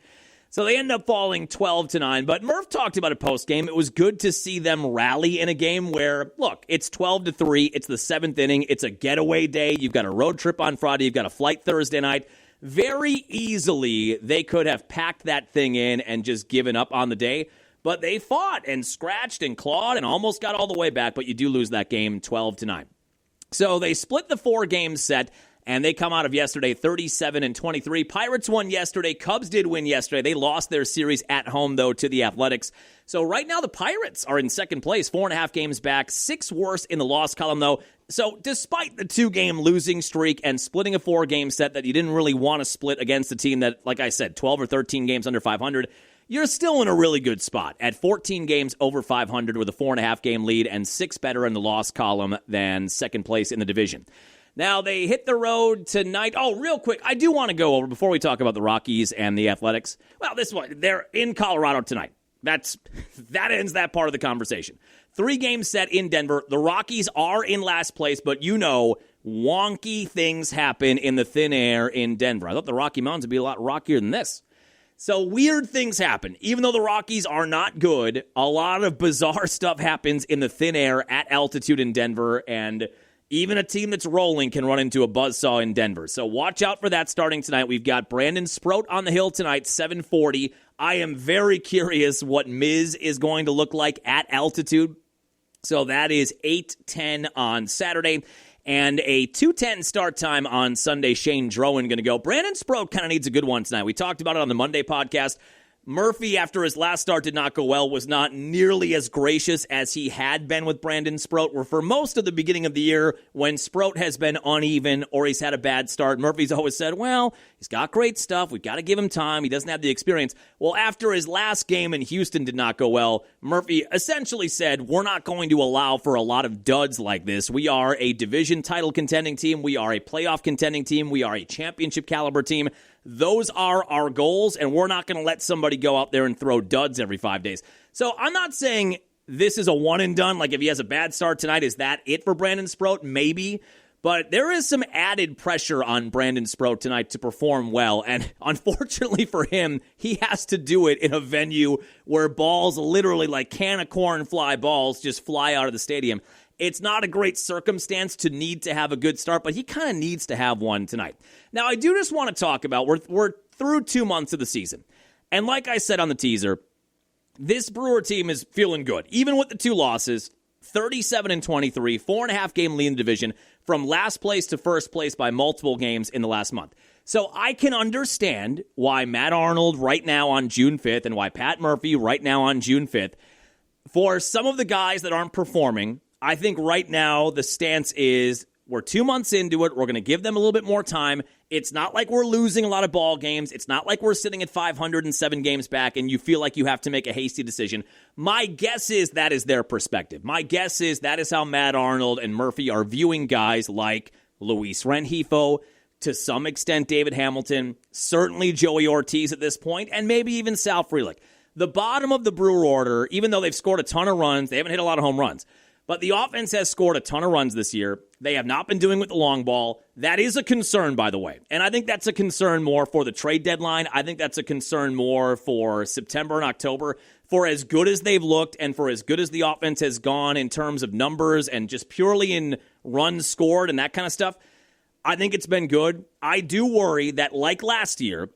So they end up falling 12-9. But Murph talked about it post-game. It was good to see them rally in a game where, look, it's 12-3. It's the 7th inning. It's a getaway day. You've got a road trip on Friday. You've got a flight Thursday night. Very easily, they could have packed that thing in and just given up on the day. But they fought and scratched and clawed and almost got all the way back. But you do lose that game 12-9. So they split the 4-game set, and they come out of yesterday 37-23. Pirates won yesterday. Cubs did win yesterday. They lost their series at home, though, to the Athletics. So right now the Pirates are in second place, 4.5 games back, 6 worse in the loss column, though. So despite the 2-game losing streak and splitting a 4-game set that you didn't really want to split against a team that, like I said, 12 or 13 games under 500, you're still in a really good spot at 14 games over 500 with a 4.5-game lead and 6 better in the loss column than second place in the division. Now, they hit the road tonight. Oh, real quick, I do want to go over, before we talk about the Rockies and the Athletics, well, this one, they're in Colorado tonight. That ends that part of the conversation. 3-game set in Denver. The Rockies are in last place, but you know, wonky things happen in the thin air in Denver. I thought the Rocky Mountains would be a lot rockier than this. So weird things happen. Even though the Rockies are not good, a lot of bizarre stuff happens in the thin air at altitude in Denver, and even a team that's rolling can run into a buzzsaw in Denver. So watch out for that starting tonight. We've got Brandon Sproat on the hill tonight, 7:40. I am very curious what Miz is going to look like at altitude. So that is 8:10 on Saturday. And a 2:10 start time on Sunday. Shane Drowan going to go. Brandon Sproat kind of needs a good one tonight. We talked about it on the Monday podcast. Murphy, after his last start did not go well, was not nearly as gracious as he had been with Brandon Sproat, where for most of the beginning of the year, when Sproat has been uneven or he's had a bad start, Murphy's always said, well, he's got great stuff. We've got to give him time. He doesn't have the experience. Well, after his last game in Houston did not go well, Murphy essentially said, we're not going to allow for a lot of duds like this. We are a division title contending team. We are a playoff contending team. We are a championship caliber team. Those are our goals, and we're not going to let somebody go out there and throw duds every 5 days. So I'm not saying this is a one and done. Like if he has a bad start tonight, is that it for Brandon Sproat? Maybe. But there is some added pressure on Brandon Sproat tonight to perform well. And unfortunately for him, he has to do it in a venue where balls literally like can of corn fly balls just fly out of the stadium. It's not a great circumstance to need to have a good start, but he kind of needs to have one tonight. Now, I do just want to talk about, we're through 2 months of the season. And like I said on the teaser, this Brewer team is feeling good. Even with the 2 losses, 37-23, 4.5-game lead in the division, from last place to first place by multiple games in the last month. So I can understand why Matt Arnold right now on June 5th and why Pat Murphy right now on June 5th, for some of the guys that aren't performing, I think right now the stance is we're 2 months into it. We're going to give them a little bit more time. It's not like we're losing a lot of ball games. It's not like we're sitting at 507 games back and you feel like you have to make a hasty decision. My guess is that is their perspective. My guess is that is how Matt Arnold and Murphy are viewing guys like Luis Rengifo, to some extent David Hamilton, certainly Joey Ortiz at this point, and maybe even Sal Frelick. The bottom of the Brewer order, even though they've scored a ton of runs, they haven't hit a lot of home runs. But the offense has scored a ton of runs this year. They have not been doing with the long ball. That is a concern, by the way. And I think that's a concern more for the trade deadline. I think that's a concern more for September and October. For as good as they've looked and for as good as the offense has gone in terms of numbers and just purely in runs scored and that kind of stuff, I think it's been good. I do worry that like last year,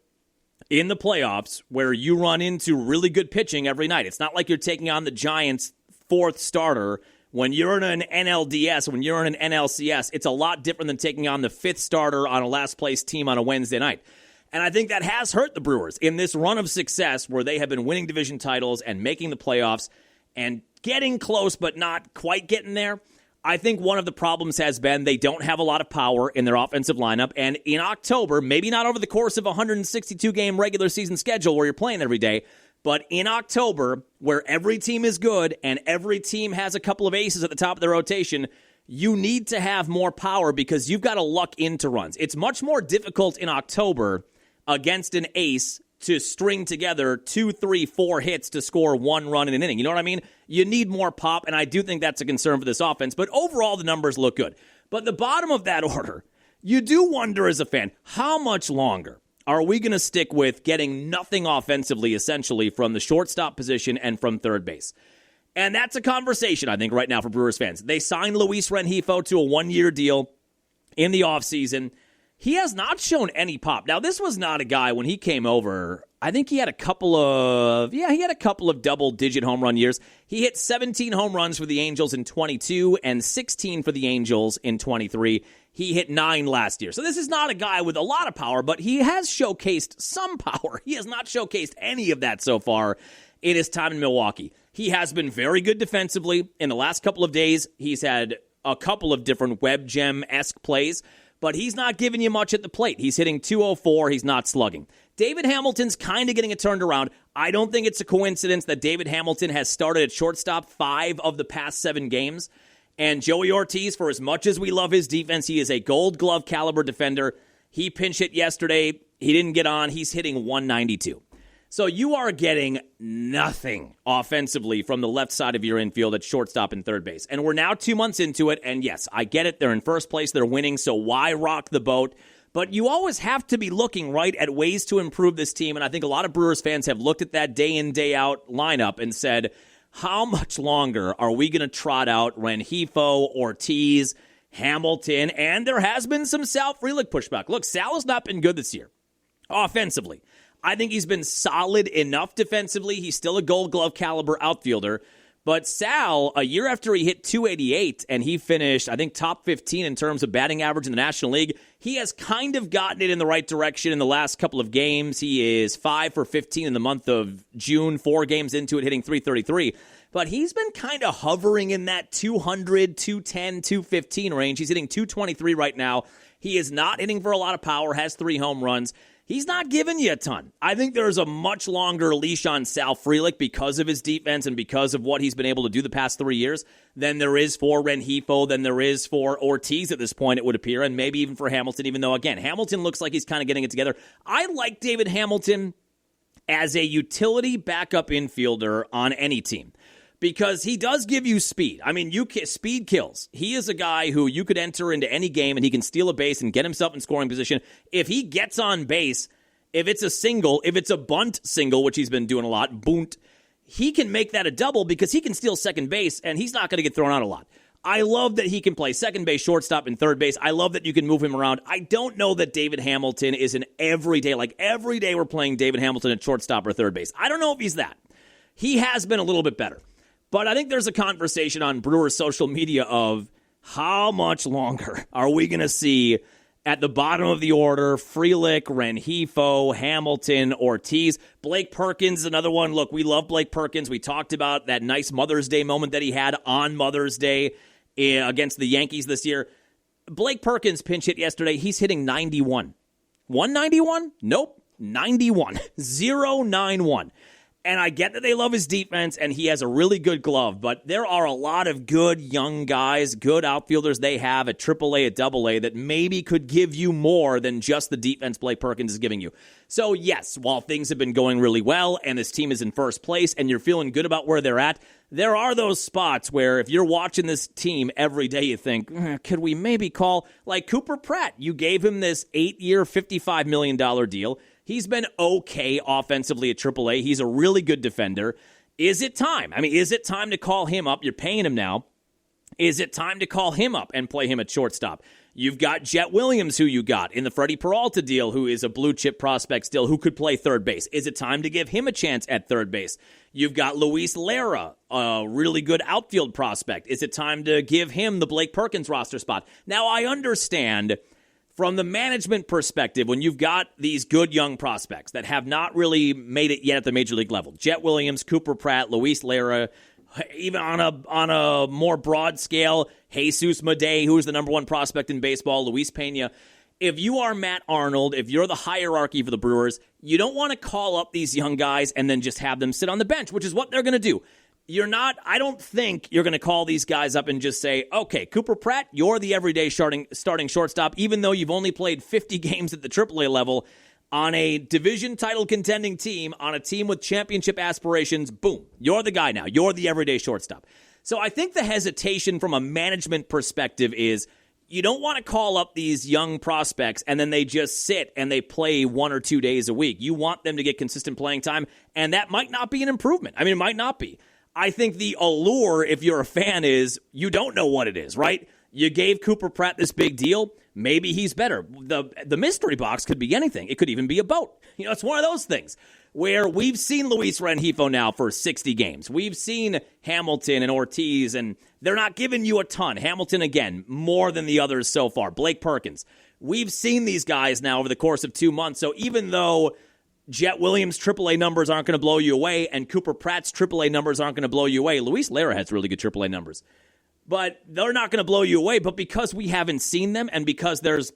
in the playoffs, where you run into really good pitching every night, it's not like you're taking on the Giants' 4th starter. When you're in an NLDS, when you're in an NLCS, it's a lot different than taking on the 5th starter on a last-place team on a Wednesday night. And I think that has hurt the Brewers in this run of success where they have been winning division titles and making the playoffs and getting close but not quite getting there. I think one of the problems has been they don't have a lot of power in their offensive lineup. And in October, maybe not over the course of a 162-game regular season schedule where you're playing every day, but in October, where every team is good and every team has a couple of aces at the top of their rotation, you need to have more power because you've got to luck into runs. It's much more difficult in October against an ace to string together 2, 3, 4 hits to score 1 run in an inning. You know what I mean? You need more pop, and I do think that's a concern for this offense. But overall, the numbers look good. But the bottom of that order, you do wonder as a fan, how much longer are we going to stick with getting nothing offensively, essentially, from the shortstop position and from third base? And that's a conversation, I think, right now for Brewers fans. They signed Luis Rengifo to a 1-year deal in the offseason. He has not shown any pop. Now, this was not a guy when he came over. I think he had a couple of double-digit home run years. He hit 17 home runs for the Angels in 22 and 16 for the Angels in 23. He hit 9 last year. So this is not a guy with a lot of power, but he has showcased some power. He has not showcased any of that so far in his time in Milwaukee. He has been very good defensively. In the last couple of days, he's had a couple of different web gem-esque plays, but he's not giving you much at the plate. He's hitting .204. He's not slugging. David Hamilton's kind of getting it turned around. I don't think it's a coincidence that David Hamilton has started at shortstop 5 of the past 7 games. And Joey Ortiz, for as much as we love his defense, he is a gold glove caliber defender. He pinch hit yesterday. He didn't get on. He's hitting .192. So you are getting nothing offensively from the left side of your infield at shortstop and third base. And we're now 2 months into it, and yes, I get it. They're in first place. They're winning, so why rock the boat? But you always have to be looking, right, at ways to improve this team, and I think a lot of Brewers fans have looked at that day-in, day-out lineup and said, how much longer are we going to trot out Rengifo, Ortiz, Hamilton, and there has been some Sal Frelick pushback. Look, Sal has not been good this year offensively. I think he's been solid enough defensively. He's still a gold glove caliber outfielder. But Sal, a year after he hit .288 and he finished, I think, top 15 in terms of batting average in the National League, he has kind of gotten it in the right direction in the last couple of games. He is 5 for 15 in the month of June, 4 games into it, hitting .333. But he's been kind of hovering in that 200, 210, 215 range. He's hitting .223 right now. He is not hitting for a lot of power, has 3 home runs. He's not giving you a ton. I think there's a much longer leash on Sal Frelick because of his defense and because of what he's been able to do the past 3 years than there is for Rengifo, than there is for Ortiz at this point, it would appear, and maybe even for Hamilton, even though, again, Hamilton looks like he's kind of getting it together. I like David Hamilton as a utility backup infielder on any team, because he does give you speed. I mean, speed kills. He is a guy who you could enter into any game and he can steal a base and get himself in scoring position. If he gets on base, if it's a single, if it's a bunt single, which he's been doing a lot, bunt, he can make that a double because he can steal second base and he's not going to get thrown out a lot. I love that he can play second base, shortstop, and third base. I love that you can move him around. I don't know that David Hamilton is an everyday, like every day we're playing David Hamilton at shortstop or third base. I don't know if he's that. He has been a little bit better. But I think there's a conversation on Brewers social media of how much longer are we going to see at the bottom of the order, Frelick, Rengifo, Hamilton, Ortiz. Blake Perkins, another one. Look, we love Blake Perkins. We talked about that nice Mother's Day moment that he had on Mother's Day against the Yankees this year. Blake Perkins pinch hit yesterday. He's hitting 91. 191? Nope. 91. 091. And I get that they love his defense, and he has a really good glove, but there are a lot of good young guys, good outfielders they have at AAA, at AA that maybe could give you more than just the defense Blake Perkins is giving you. So, yes, while things have been going really well and this team is in first place and you're feeling good about where they're at, there are those spots where if you're watching this team every day, you think, could we maybe call, like Cooper Pratt? You gave him this 8-year, $55 million deal. He's been okay offensively at AAA. He's a really good defender. Is it time? I mean, is it time to call him up? You're paying him now. Is it time to call him up and play him at shortstop? You've got Jet Williams, who you got in the Freddie Peralta deal, who is a blue-chip prospect still, who could play third base. Is it time to give him a chance at third base? You've got Luis Lara, a really good outfield prospect. Is it time to give him the Blake Perkins roster spot? Now, I understand from the management perspective, when you've got these good young prospects that have not really made it yet at the major league level, Jet Williams, Cooper Pratt, Luis Lara, even on a more broad scale, Jesus Madej, who is the number 1 prospect in baseball, Luis Pena. If you are Matt Arnold, if you're the hierarchy for the Brewers, you don't want to call up these young guys and then just have them sit on the bench, which is what they're going to do. I don't think you're going to call these guys up and just say, okay, Cooper Pratt, you're the everyday starting shortstop, even though you've only played 50 games at the AAA level on a division title contending team, on a team with championship aspirations. Boom, you're the guy now. You're the everyday shortstop. So I think the hesitation from a management perspective is you don't want to call up these young prospects and then they just sit and they play 1 or 2 days a week. You want them to get consistent playing time, and that might not be an improvement. I mean, it might not be. I think the allure, if you're a fan, is you don't know what it is, right? You gave Cooper Pratt this big deal. Maybe he's better. The mystery box could be anything. It could even be a boat. It's one of those things where we've seen Luis Rengifo now for 60 games. We've seen Hamilton and Ortiz, and they're not giving you a ton. Hamilton, again, more than the others so far. Blake Perkins. We've seen these guys now over the course of 2 months. So even though Jet Williams' AAA numbers aren't going to blow you away, and Cooper Pratt's AAA numbers aren't going to blow you away. Luis Lara has really good AAA numbers. But they're not going to blow you away. But because we haven't seen them, and because there's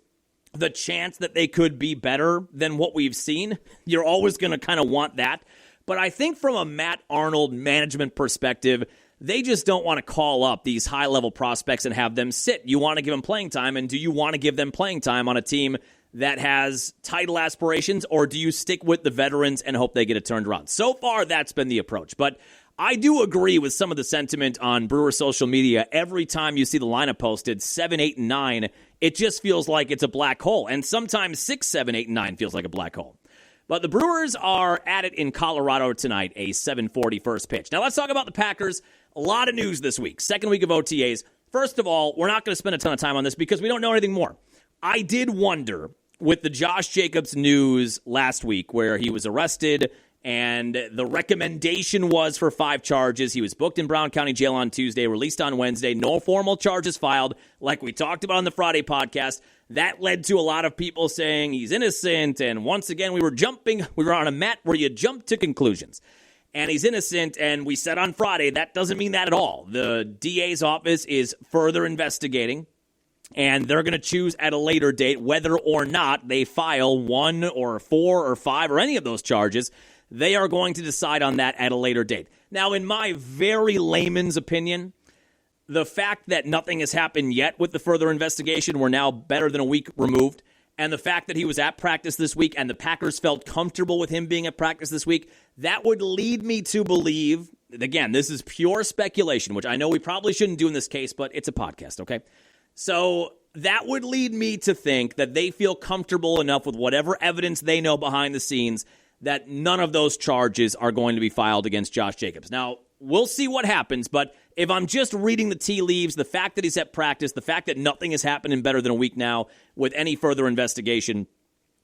the chance that they could be better than what we've seen, you're always going to kind of want that. But I think from a Matt Arnold management perspective, they just don't want to call up these high-level prospects and have them sit. You want to give them playing time, and do you want to give them playing time on a team that has title aspirations, or do you stick with the veterans and hope they get it turned around? So far, that's been the approach. But I do agree with some of the sentiment on Brewer social media. Every time you see the lineup posted, 7, 8, and 9, it just feels like it's a black hole. And sometimes 6, 7, 8, and 9 feels like a black hole. But the Brewers are at it in Colorado tonight, a 7:40 first pitch. Now let's talk about the Packers. A lot of news this week. Second week of OTAs. First of all, we're not going to spend a ton of time on this because we don't know anything more. I did wonder, with the Josh Jacobs news last week where he was arrested and the recommendation was for 5 charges. He was booked in Brown County Jail on Tuesday, released on Wednesday. No formal charges filed, like we talked about on the Friday podcast. That led to a lot of people saying he's innocent. And once again, we were on a mat where you jump to conclusions. And he's innocent, and we said on Friday that doesn't mean that at all. The DA's office is further investigating. And they're going to choose at a later date whether or not they file 1 or 4 or 5 or any of those charges. They are going to decide on that at a later date. Now, in my very layman's opinion, the fact that nothing has happened yet with the further investigation, we're now better than a week removed, and the fact that he was at practice this week and the Packers felt comfortable with him being at practice this week, that would lead me to believe, again, this is pure speculation, which I know we probably shouldn't do in this case, but it's a podcast, okay? So that would lead me to think that they feel comfortable enough with whatever evidence they know behind the scenes that none of those charges are going to be filed against Josh Jacobs. Now, we'll see what happens, but if I'm just reading the tea leaves, the fact that he's at practice, the fact that nothing has happened in better than a week now with any further investigation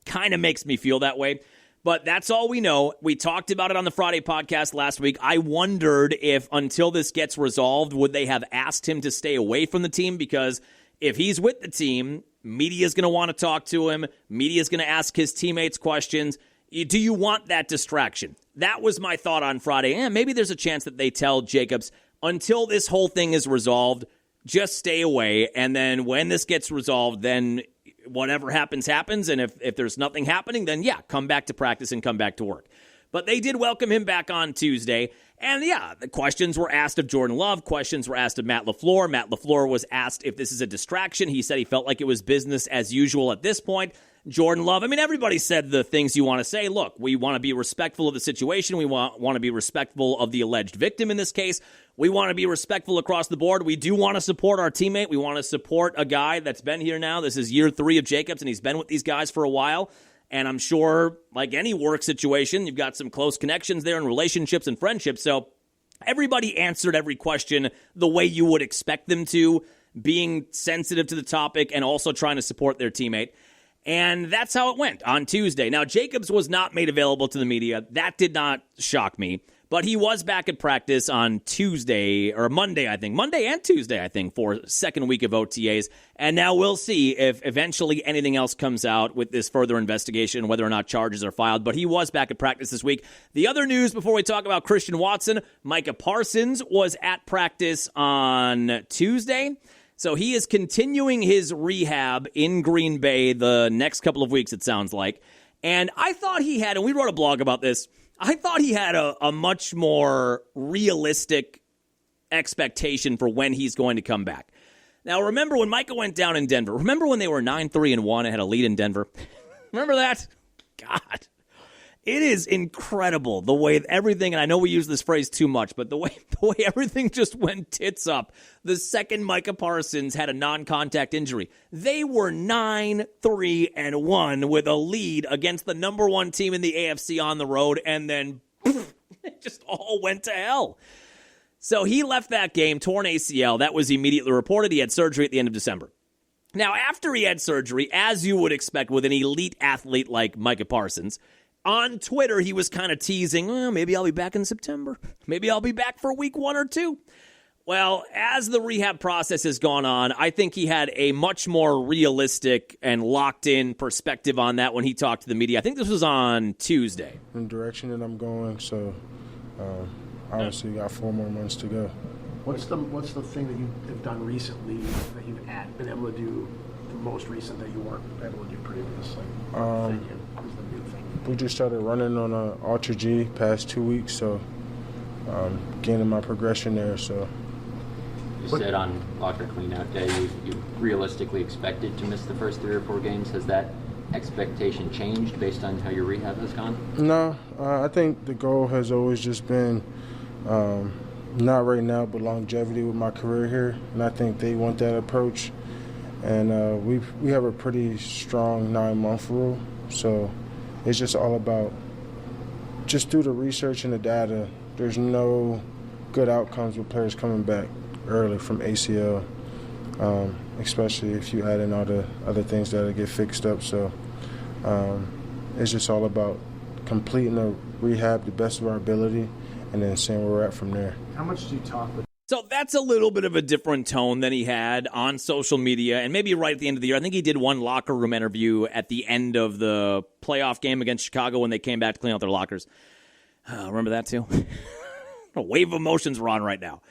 kind of makes me feel that way. But that's all we know. We talked about it on the Friday podcast last week. I wondered if until this gets resolved, would they have asked him to stay away from the team? Because if he's with the team, media's going to want to talk to him. Media's going to ask his teammates questions. Do you want that distraction? That was my thought on Friday. And maybe there's a chance that they tell Jacobs, until this whole thing is resolved, just stay away. And then when this gets resolved, then whatever happens, happens. And if there's nothing happening, then yeah, come back to practice and come back to work. But they did welcome him back on Tuesday. And yeah, the questions were asked of Jordan Love. Questions were asked of Matt LaFleur. Matt LaFleur was asked if this is a distraction. He said he felt like it was business as usual at this point. Jordan Love, I mean, everybody said the things you want to say. Look, we want to be respectful of the situation. We want to be respectful of the alleged victim in this case. We want to be respectful across the board. We do want to support our teammate. We want to support a guy that's been here now. This is year 3 of Jacobs, and he's been with these guys for a while. And I'm sure, like any work situation, you've got some close connections there and relationships and friendships. So everybody answered every question the way you would expect them to, being sensitive to the topic and also trying to support their teammate. And that's how it went on Tuesday. Now, Jacobs was not made available to the media. That did not shock me. But he was back at practice on Tuesday, or Monday, I think. Monday and Tuesday, I think, for second week of OTAs. And now we'll see if eventually anything else comes out with this further investigation, whether or not charges are filed. But he was back at practice this week. The other news before we talk about Christian Watson, Micah Parsons was at practice on Tuesday. So he is continuing his rehab in Green Bay the next couple of weeks, it sounds like. And I thought he had, and we wrote a blog about this, I thought he had a much more realistic expectation for when he's going to come back. Now, remember when Micah went down in Denver? Remember when they were 9-3-1 and had a lead in Denver? Remember that? God. It is incredible the way everything, and I know we use this phrase too much, but the way everything just went tits up the second Micah Parsons had a non-contact injury. They were 9-3-1 with a lead against the number one team in the AFC on the road, and then it just all went to hell. So he left that game, torn ACL. That was immediately reported. He had surgery at the end of December. Now, after he had surgery, as you would expect with an elite athlete like Micah Parsons, on Twitter, he was kind of teasing, maybe I'll be back in September. Maybe I'll be back for week 1 or 2. Well, as the rehab process has gone on, I think he had a much more realistic and locked-in perspective on that when he talked to the media. I think this was on Tuesday. In the direction that I'm going, so obviously got 4 more months to go. What's the thing that you've done recently that you've been able to do the most recent that you weren't able to do previously? What is the new thing? We just started running on Ultra G past 2 weeks, so gaining my progression there. So you said on Locker Cleanout Day you realistically expected to miss the first 3 or 4 games. Has that expectation changed based on how your rehab has gone? No, I think the goal has always just been not right now, but longevity with my career here, and I think they want that approach. And we have a pretty strong 9-month rule, so it's just all about just through the research and the data. There's no good outcomes with players coming back early from ACL, especially if you add in all the other things that get fixed up. So it's just all about completing the rehab the best of our ability and then seeing where we're at from there. How much do you talk with? So that's a little bit of a different tone than he had on social media, and maybe right at the end of the year. I think he did one locker room interview at the end of the playoff game against Chicago when they came back to clean out their lockers. Remember that too? A wave of emotions we're on right now.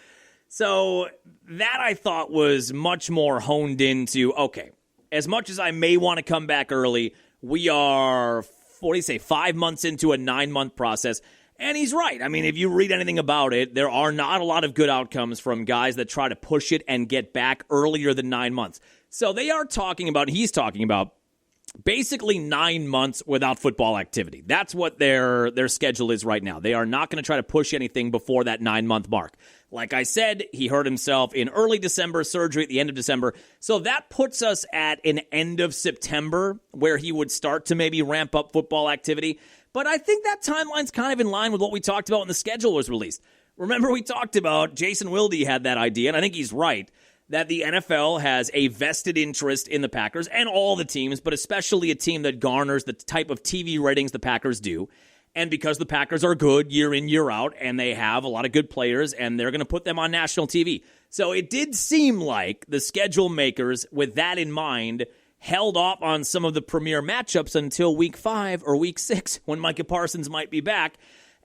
So that I thought was much more honed into, okay, as much as I may want to come back early, we are, 5 months into a 9-month process. And he's right. I mean, if you read anything about it, there are not a lot of good outcomes from guys that try to push it and get back earlier than 9 months. So they are talking about, he's talking about, basically 9 months without football activity. That's what their schedule is right now. They are not going to try to push anything before that 9-month mark. Like I said, he hurt himself in early December, surgery at the end of December. So that puts us at an end of September where he would start to maybe ramp up football activity. But I think that timeline's kind of in line with what we talked about when the schedule was released. Remember, we talked about, Jason Wilde had that idea, and I think he's right, that the NFL has a vested interest in the Packers and all the teams, but especially a team that garners the type of TV ratings the Packers do. And because the Packers are good year in, year out, and they have a lot of good players, and they're going to put them on national TV. So it did seem like the schedule makers, with that in mind, held off on some of the premier matchups until week 5 or week 6 when Micah Parsons might be back.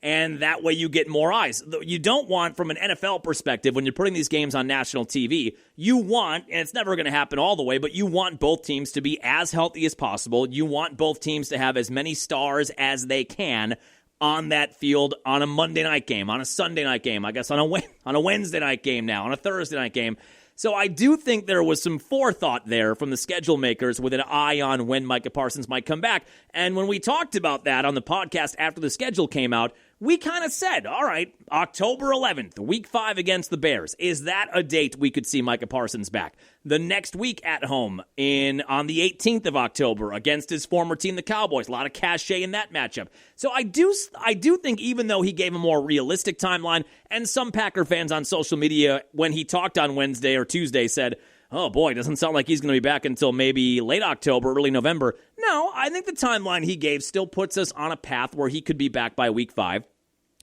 And that way you get more eyes. You don't want, from an NFL perspective, when you're putting these games on national TV, you want, and it's never going to happen all the way, but you want both teams to be as healthy as possible. You want both teams to have as many stars as they can on that field on a Monday night game, on a Sunday night game, I guess on a Wednesday night game now, on a Thursday night game. So I do think there was some forethought there from the schedule makers with an eye on when Micah Parsons might come back. And when we talked about that on the podcast after the schedule came out, we kind of said, all right, October 11th, week 5 against the Bears. Is that a date we could see Micah Parsons back? The next week at home on the 18th of October against his former team, the Cowboys. A lot of cachet in that matchup. So I do think, even though he gave a more realistic timeline, and some Packer fans on social media, when he talked on Wednesday or Tuesday, said, oh boy, doesn't sound like he's going to be back until maybe late October, early November. No, I think the timeline he gave still puts us on a path where he could be back by week 5.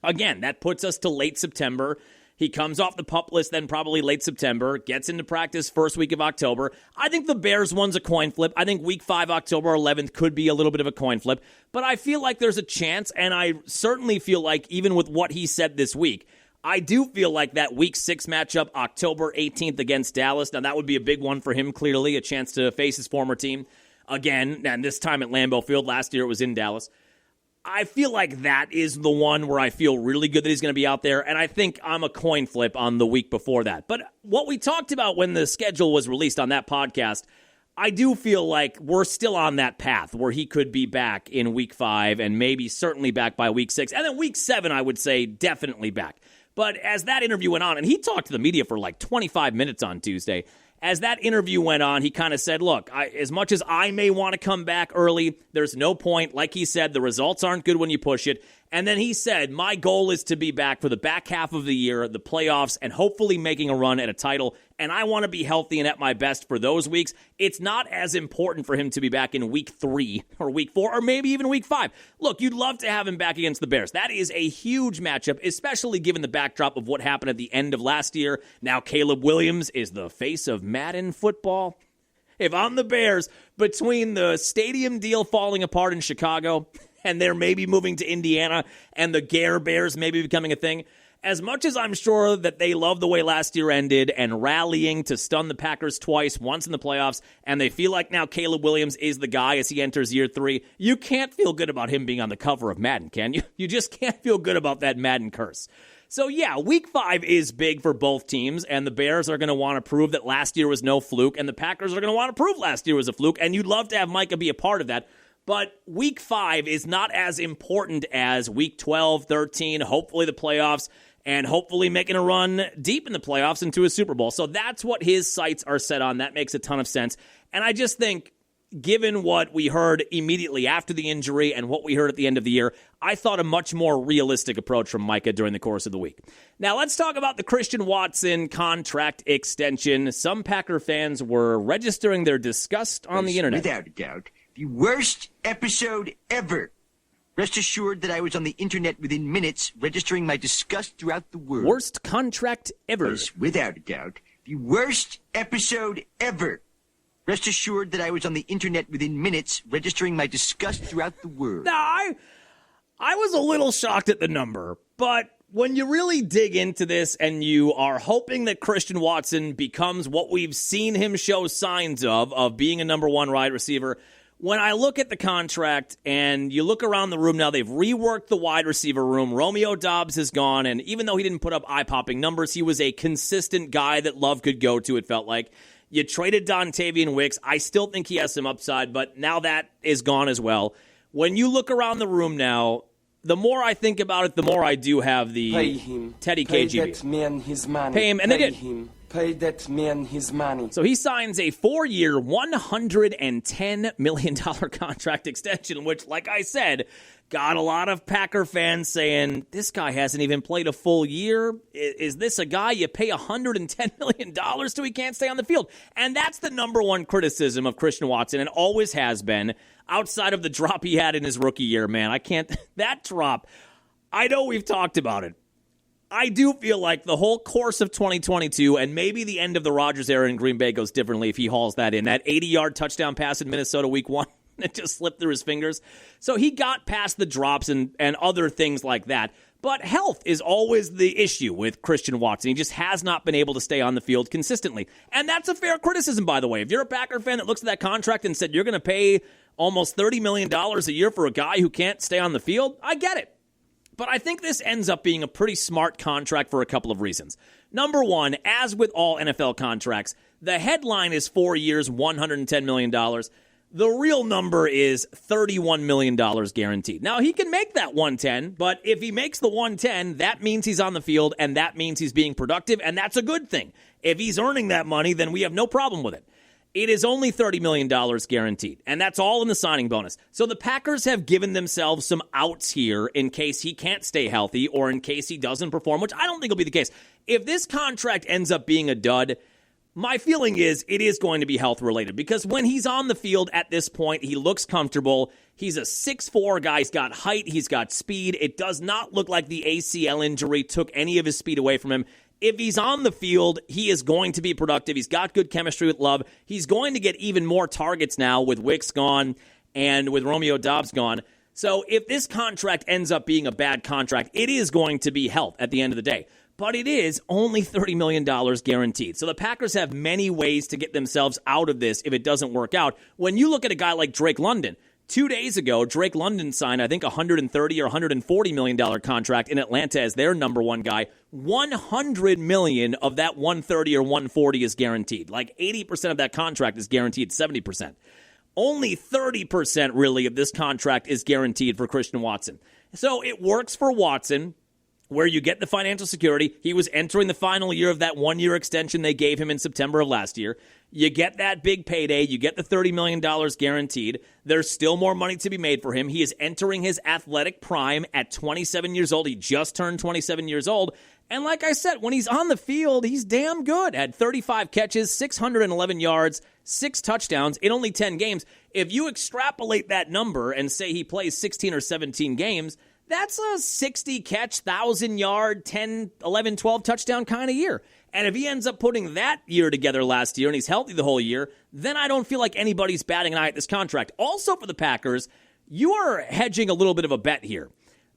Again, that puts us to late September. He comes off the PUP list then probably late September, gets into practice first week of October. I think the Bears one's a coin flip. I think week 5, October 11th, could be a little bit of a coin flip. But I feel like there's a chance, and I certainly feel like, even with what he said this week, I do feel like that week 6 matchup, October 18th against Dallas, now that would be a big one for him, clearly, a chance to face his former team again, and this time at Lambeau Field. Last year it was in Dallas. I feel like that is the one where I feel really good that he's going to be out there, and I think I'm a coin flip on the week before that. But what we talked about when the schedule was released on that podcast, I do feel like we're still on that path where he could be back in week 5 and maybe certainly back by week 6. And then week 7, I would say definitely back. But as that interview went on, and he talked to the media for like 25 minutes on Tuesday, as that interview went on, he kind of said, look, as much as I may want to come back early, there's no point. Like he said, the results aren't good when you push it. And then he said, my goal is to be back for the back half of the year, the playoffs, and hopefully making a run at a title. And I want to be healthy and at my best for those weeks. It's not as important for him to be back in week 3 or week 4 or maybe even week 5. Look, you'd love to have him back against the Bears. That is a huge matchup, especially given the backdrop of what happened at the end of last year. Now Caleb Williams is the face of Madden football. If I'm the Bears, between the stadium deal falling apart in Chicago and they're maybe moving to Indiana and the Gare Bears maybe becoming a thing, as much as I'm sure that they love the way last year ended and rallying to stun the Packers twice, once in the playoffs, and they feel like now Caleb Williams is the guy as he enters year 3, you can't feel good about him being on the cover of Madden, can you? You just can't feel good about that Madden curse. So yeah, week 5 is big for both teams, and the Bears are going to want to prove that last year was no fluke, and the Packers are going to want to prove last year was a fluke, and you'd love to have Micah be a part of that. But week 5 is not as important as week 12, 13, hopefully the playoffs, and hopefully making a run deep in the playoffs into a Super Bowl. So that's what his sights are set on. That makes a ton of sense. And I just think, given what we heard immediately after the injury and what we heard at the end of the year, I thought a much more realistic approach from Micah during the course of the week. Now let's talk about the Christian Watson contract extension. Some Packer fans were registering their disgust on the internet. Without a doubt, the worst episode ever. Rest assured that I was on the internet within minutes, registering my disgust throughout the world. Worst contract ever. Yes, without a doubt, the worst episode ever. Rest assured that I was on the internet within minutes, registering my disgust throughout the world. Now, I was a little shocked at the number, but when you really dig into this and you are hoping that Christian Watson becomes what we've seen him show signs of being a number 1 wide receiver, when I look at the contract and you look around the room now, they've reworked the wide receiver room. Romeo Doubs is gone, and even though he didn't put up eye-popping numbers, he was a consistent guy that Love could go to, it felt like. You traded Dontavian Wicks. I still think he has some upside, but now that is gone as well. When you look around the room now, the more I think about it, the more I do have the Pay him. Teddy Pay KGB. That man his money. Pay him, and they did. Him. Pay that man his money. So he signs a 4-year, $110 million contract extension, which, like I said, got a lot of Packer fans saying, this guy hasn't even played a full year. Is this a guy you pay $110 million to? He can't stay on the field. And that's the number 1 criticism of Christian Watson, and always has been, outside of the drop he had in his rookie year, man. I can't, that drop, I know we've talked about it. I do feel like the whole course of 2022 and maybe the end of the Rodgers era in Green Bay goes differently if he hauls that in. That 80-yard touchdown pass in Minnesota week 1, it just slipped through his fingers. So he got past the drops and other things like that. But health is always the issue with Christian Watson. He just has not been able to stay on the field consistently. And that's a fair criticism, by the way. If you're a Packer fan that looks at that contract and said you're going to pay almost $30 million a year for a guy who can't stay on the field, I get it. But I think this ends up being a pretty smart contract for a couple of reasons. Number 1, as with all NFL contracts, the headline is 4 years, $110 million. The real number is $31 million guaranteed. Now, he can make that 110, but if he makes the 110, that means he's on the field, and that means he's being productive, and that's a good thing. If he's earning that money, then we have no problem with it. It is only $30 million guaranteed, and that's all in the signing bonus. So the Packers have given themselves some outs here in case he can't stay healthy or in case he doesn't perform, which I don't think will be the case. If this contract ends up being a dud, my feeling is it is going to be health-related because when he's on the field at this point, he looks comfortable. He's a 6'4" guy. He's got height. He's got speed. It does not look like the ACL injury took any of his speed away from him. If he's on the field, he is going to be productive. He's got good chemistry with Love. He's going to get even more targets now with Wicks gone and with Romeo Doubs gone. So if this contract ends up being a bad contract, it is going to be health at the end of the day. But it is only $30 million guaranteed. So the Packers have many ways to get themselves out of this if it doesn't work out. When you look at a guy like Drake London, 2 days ago, Drake London signed, I think, $130 or $140 million contract in Atlanta as their number one guy. $100 million of that $130 or $140 is guaranteed. Like 80% of that contract is guaranteed, 70%. Only 30% really of this contract is guaranteed for Christian Watson. So it works for Watson, where you get the financial security. He was entering the final year of that one-year extension they gave him in September of last year. You get that big payday. You get the $30 million guaranteed. There's still more money to be made for him. He is entering his athletic prime at 27 years old. He just turned 27 years old. And like I said, when he's on the field, he's damn good. Had 35 catches, 611 yards, 6 touchdowns in only 10 games. If you extrapolate that number and say he plays 16 or 17 games, that's a 60-catch, 1,000-yard, 10, 11, 12 touchdown kind of year. And if he ends up putting that year together last year and he's healthy the whole year, then I don't feel like anybody's batting an eye at this contract. Also for the Packers, you are hedging a little bit of a bet here.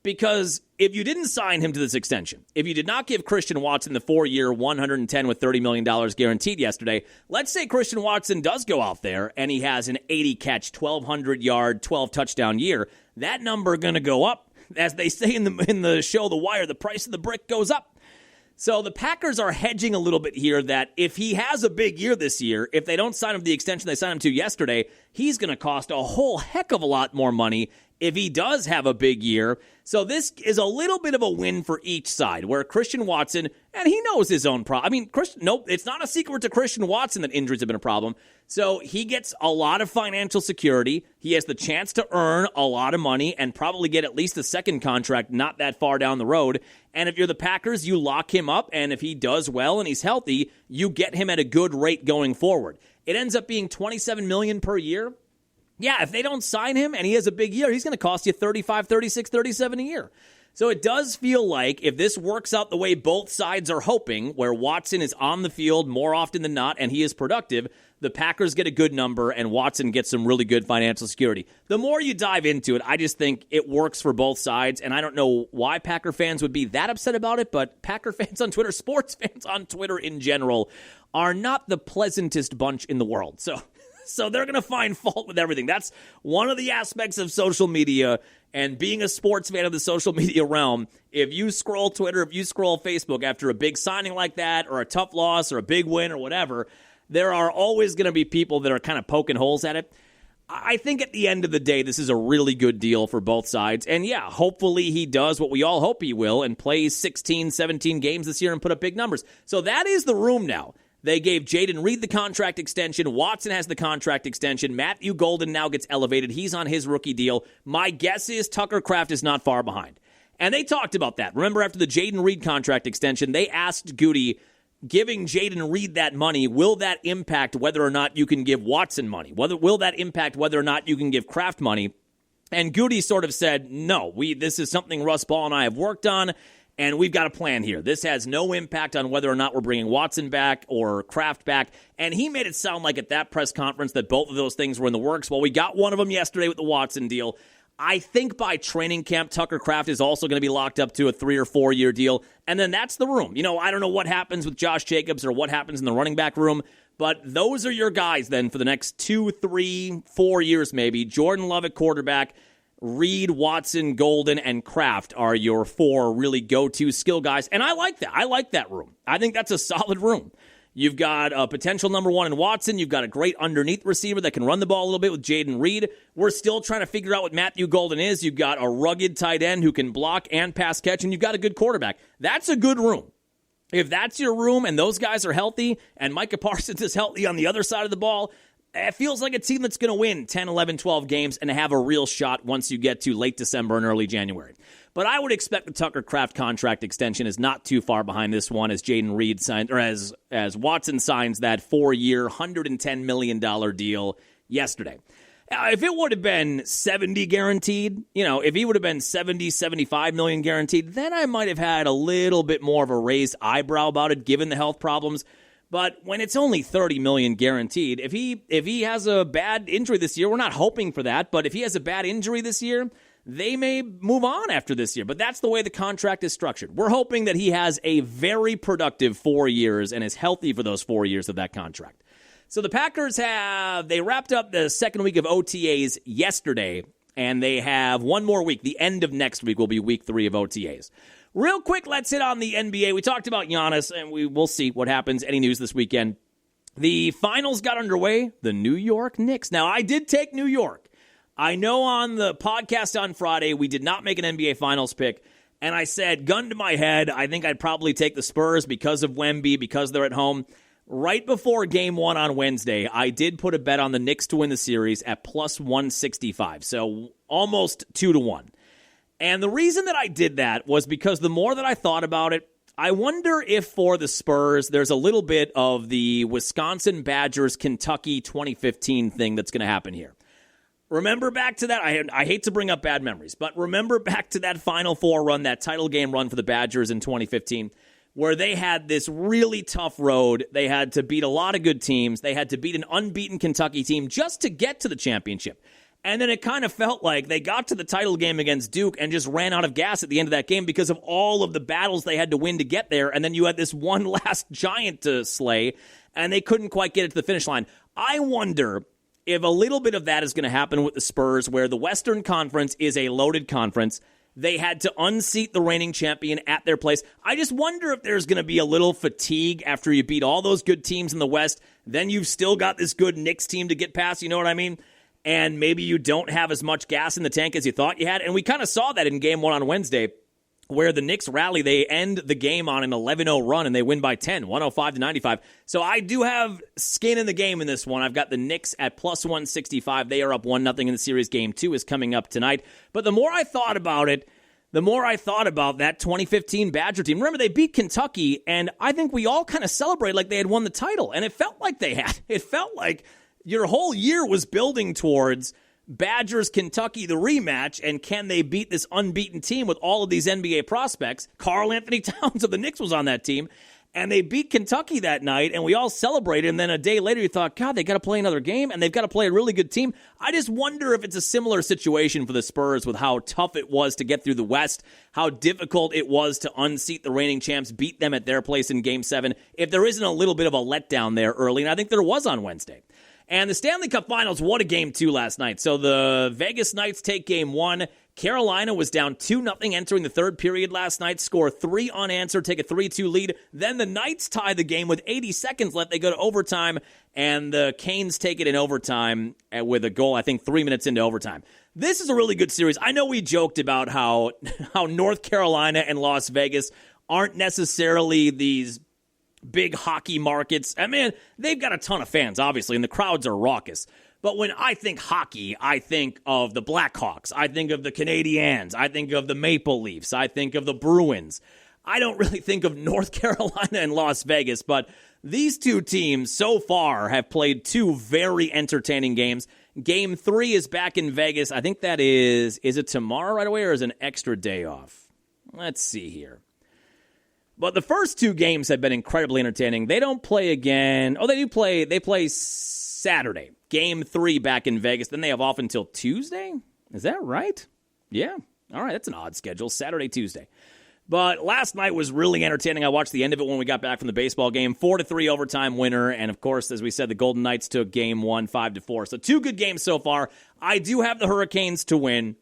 Because if you didn't sign him to this extension, if you did not give Christian Watson the 4-year, $110 with $30 million guaranteed yesterday, let's say Christian Watson does go out there and he has an 80-catch, 1,200-yard, 12-touchdown year, that number going to go up. As they say in the show The Wire, the price of the brick goes up. So the Packers are hedging a little bit here that if he has a big year this year, if they don't sign him to the extension they signed him to yesterday, he's going to cost a whole heck of a lot more money if he does have a big year. So this is a little bit of a win for each side, where Christian Watson, and he knows his own problem. I mean, nope, it's not a secret to Christian Watson that injuries have been a problem. So he gets a lot of financial security. He has the chance to earn a lot of money and probably get at least a second contract not that far down the road. And if you're the Packers, you lock him up, and if he does well and he's healthy, you get him at a good rate going forward. It ends up being $27 million per year. Yeah, if they don't sign him and he has a big year, he's going to cost you $35, $36, $37 a year. So it does feel like if this works out the way both sides are hoping, where Watson is on the field more often than not and he is productive, the Packers get a good number and Watson gets some really good financial security. The more you dive into it, I just think it works for both sides, and I don't know why Packer fans would be that upset about it, but Packer fans on Twitter, sports fans on Twitter in general, are not the pleasantest bunch in the world. So they're going to find fault with everything. That's one of the aspects of social media and being a sports fan of the social media realm. If you scroll Twitter, if you scroll Facebook after a big signing like that or a tough loss or a big win or whatever, there are always going to be people that are kind of poking holes at it. I think at the end of the day, this is a really good deal for both sides. And yeah, hopefully he does what we all hope he will and plays 16, 17 games this year and put up big numbers. So that is the room now. They gave Jaden Reed the contract extension. Watson has the contract extension. Matthew Golden now gets elevated. He's on his rookie deal. My guess is Tucker Kraft is not far behind. And they talked about that. Remember, after the Jaden Reed contract extension, they asked Goody, giving Jaden Reed that money, will that impact whether or not you can give Watson money? Will that impact whether or not you can give Kraft money? And Goody sort of said, no, this is something Russ Ball and I have worked on, and we've got a plan here. This has no impact on whether or not we're bringing Watson back or Kraft back. And he made it sound like at that press conference that both of those things were in the works. Well, we got one of them yesterday with the Watson deal. I think by training camp, Tucker Kraft is also going to be locked up to a 3 or 4 year deal. And then that's the room. I don't know what happens with Josh Jacobs or what happens in the running back room, but those are your guys then for the next 2, 3, 4 years maybe. Jordan Love at quarterback, Reed, Watson, Golden, and Kraft are your 4 really go-to skill guys. And I like that. I like that room. I think that's a solid room. You've got a potential number 1 in Watson. You've got a great underneath receiver that can run the ball a little bit with Jaden Reed. We're still trying to figure out what Matthew Golden is. You've got a rugged tight end who can block and pass catch, and you've got a good quarterback. That's a good room. If that's your room and those guys are healthy and Micah Parsons is healthy on the other side of the ball, it feels like a team that's going to win 10, 11, 12 games and have a real shot once you get to late December and early January. But I would expect the Tucker Kraft contract extension is not too far behind this one as Jaden Reed signs, or as Watson signs that 4-year, $110 million deal yesterday. If it would have been 70 guaranteed, if he would have been 70, 75 million guaranteed, then I might have had a little bit more of a raised eyebrow about it given the health problems. But when it's only $30 million guaranteed, if he has a bad injury this year, we're not hoping for that, but if he has a bad injury this year, they may move on after this year. But that's the way the contract is structured. We're hoping that he has a very productive 4 years and is healthy for those 4 years of that contract. So the Packers they wrapped up the second week of OTAs yesterday, and they have one more week. The end of next week will be week 3 of OTAs. Real quick, let's hit on the NBA. We talked about Giannis, and we'll see what happens. Any news this weekend? The finals got underway. The New York Knicks. Now, I did take New York. I know on the podcast on Friday, we did not make an NBA Finals pick, and I said, gun to my head, I think I'd probably take the Spurs because of Wemby, because they're at home. Right before Game 1 on Wednesday, I did put a bet on the Knicks to win the series at plus 165, so almost 2-1. And the reason that I did that was because the more that I thought about it, I wonder if for the Spurs, there's a little bit of the Wisconsin Badgers, Kentucky 2015 thing that's going to happen here. Remember back to that, I hate to bring up bad memories, but remember back to that Final Four run, that title game run for the Badgers in 2015, where they had this really tough road. They had to beat a lot of good teams. They had to beat an unbeaten Kentucky team just to get to the championship. And then it kind of felt like they got to the title game against Duke and just ran out of gas at the end of that game because of all of the battles they had to win to get there. And then you had this one last giant to slay, and they couldn't quite get it to the finish line. I wonder if a little bit of that is going to happen with the Spurs, where the Western Conference is a loaded conference. They had to unseat the reigning champion at their place. I just wonder if there's going to be a little fatigue after you beat all those good teams in the West. Then you've still got this good Knicks team to get past, you know what I mean? And maybe you don't have as much gas in the tank as you thought you had. And we kind of saw that in Game 1 on Wednesday, where the Knicks rally. They end the game on an 11-0 run, and they win by 10, 105-95. So I do have skin in the game in this one. I've got the Knicks at plus 165. They are up 1-0 in the series. Game 2 is coming up tonight. But the more I thought about it, the more I thought about that 2015 Badger team. Remember, they beat Kentucky, and I think we all kind of celebrated like they had won the title, and it felt like they had. It felt like your whole year was building towards Badgers, Kentucky, the rematch, and can they beat this unbeaten team with all of these NBA prospects? Karl Anthony Towns of the Knicks was on that team, and they beat Kentucky that night, and we all celebrated, and then a day later you thought, God, they got to play another game, and they've got to play a really good team. I just wonder if it's a similar situation for the Spurs with how tough it was to get through the West, how difficult it was to unseat the reigning champs, beat them at their place in Game 7, if there isn't a little bit of a letdown there early, and I think there was on Wednesday. And the Stanley Cup Finals, what a Game 2 last night. So the Vegas Knights take Game 1. Carolina was down 2-0 entering the third period last night, score 3 unanswered, take a 3-2 lead. Then the Knights tie the game with 80 seconds left. They go to overtime, and the Canes take it in overtime with a goal, I think, 3 minutes into overtime. This is a really good series. I know we joked about how North Carolina and Las Vegas aren't necessarily these big hockey markets. I mean, they've got a ton of fans, obviously, and the crowds are raucous. But when I think hockey, I think of the Blackhawks. I think of the Canadiens. I think of the Maple Leafs. I think of the Bruins. I don't really think of North Carolina and Las Vegas, but these two teams so far have played 2 very entertaining games. Game 3 is back in Vegas. I think that is it tomorrow right away or is it an extra day off? Let's see here. But the first 2 games have been incredibly entertaining. They don't play again. Oh, they do play. They play Saturday. Game 3 back in Vegas. Then they have off until Tuesday? Is that right? Yeah. All right, that's an odd schedule. Saturday, Tuesday. But last night was really entertaining. I watched the end of it when we got back from the baseball game. 4-3 overtime winner. And, of course, as we said, the Golden Knights took Game 1 5-4. So 2 good games so far. I do have the Hurricanes to win.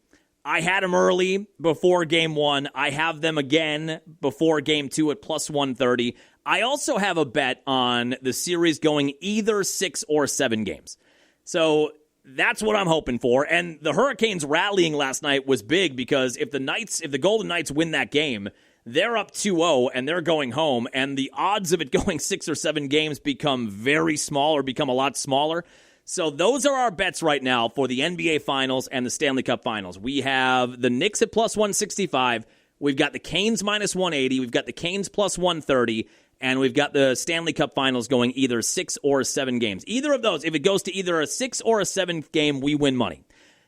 I had them early before Game 1. I have them again before Game 2 at plus 130. I also have a bet on the series going either 6 or 7 games. So that's what I'm hoping for. And the Hurricanes rallying last night was big because if the Golden Knights win that game, they're up 2-0 and they're going home. And the odds of it going 6 or 7 games become very small or become a lot smaller. So those are our bets right now for the NBA Finals and the Stanley Cup Finals. We have the Knicks at plus 165. We've got the Canes minus 180. We've got the Canes plus 130. And we've got the Stanley Cup Finals going either 6 or 7 games. Either of those, if it goes to either a 6 or a 7 game, we win money.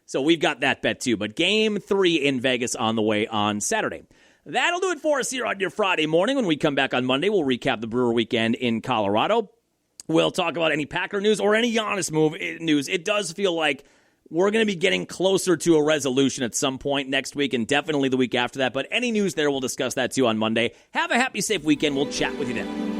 So we've got that bet too. But Game 3 in Vegas on the way on Saturday. That'll do it for us here on your Friday morning. When we come back on Monday, we'll recap the Brewer weekend in Colorado. We'll talk about any Packer news or any Giannis news. It does feel like we're going to be getting closer to a resolution at some point next week and definitely the week after that. But any news there, we'll discuss that too on Monday. Have a happy, safe weekend. We'll chat with you then.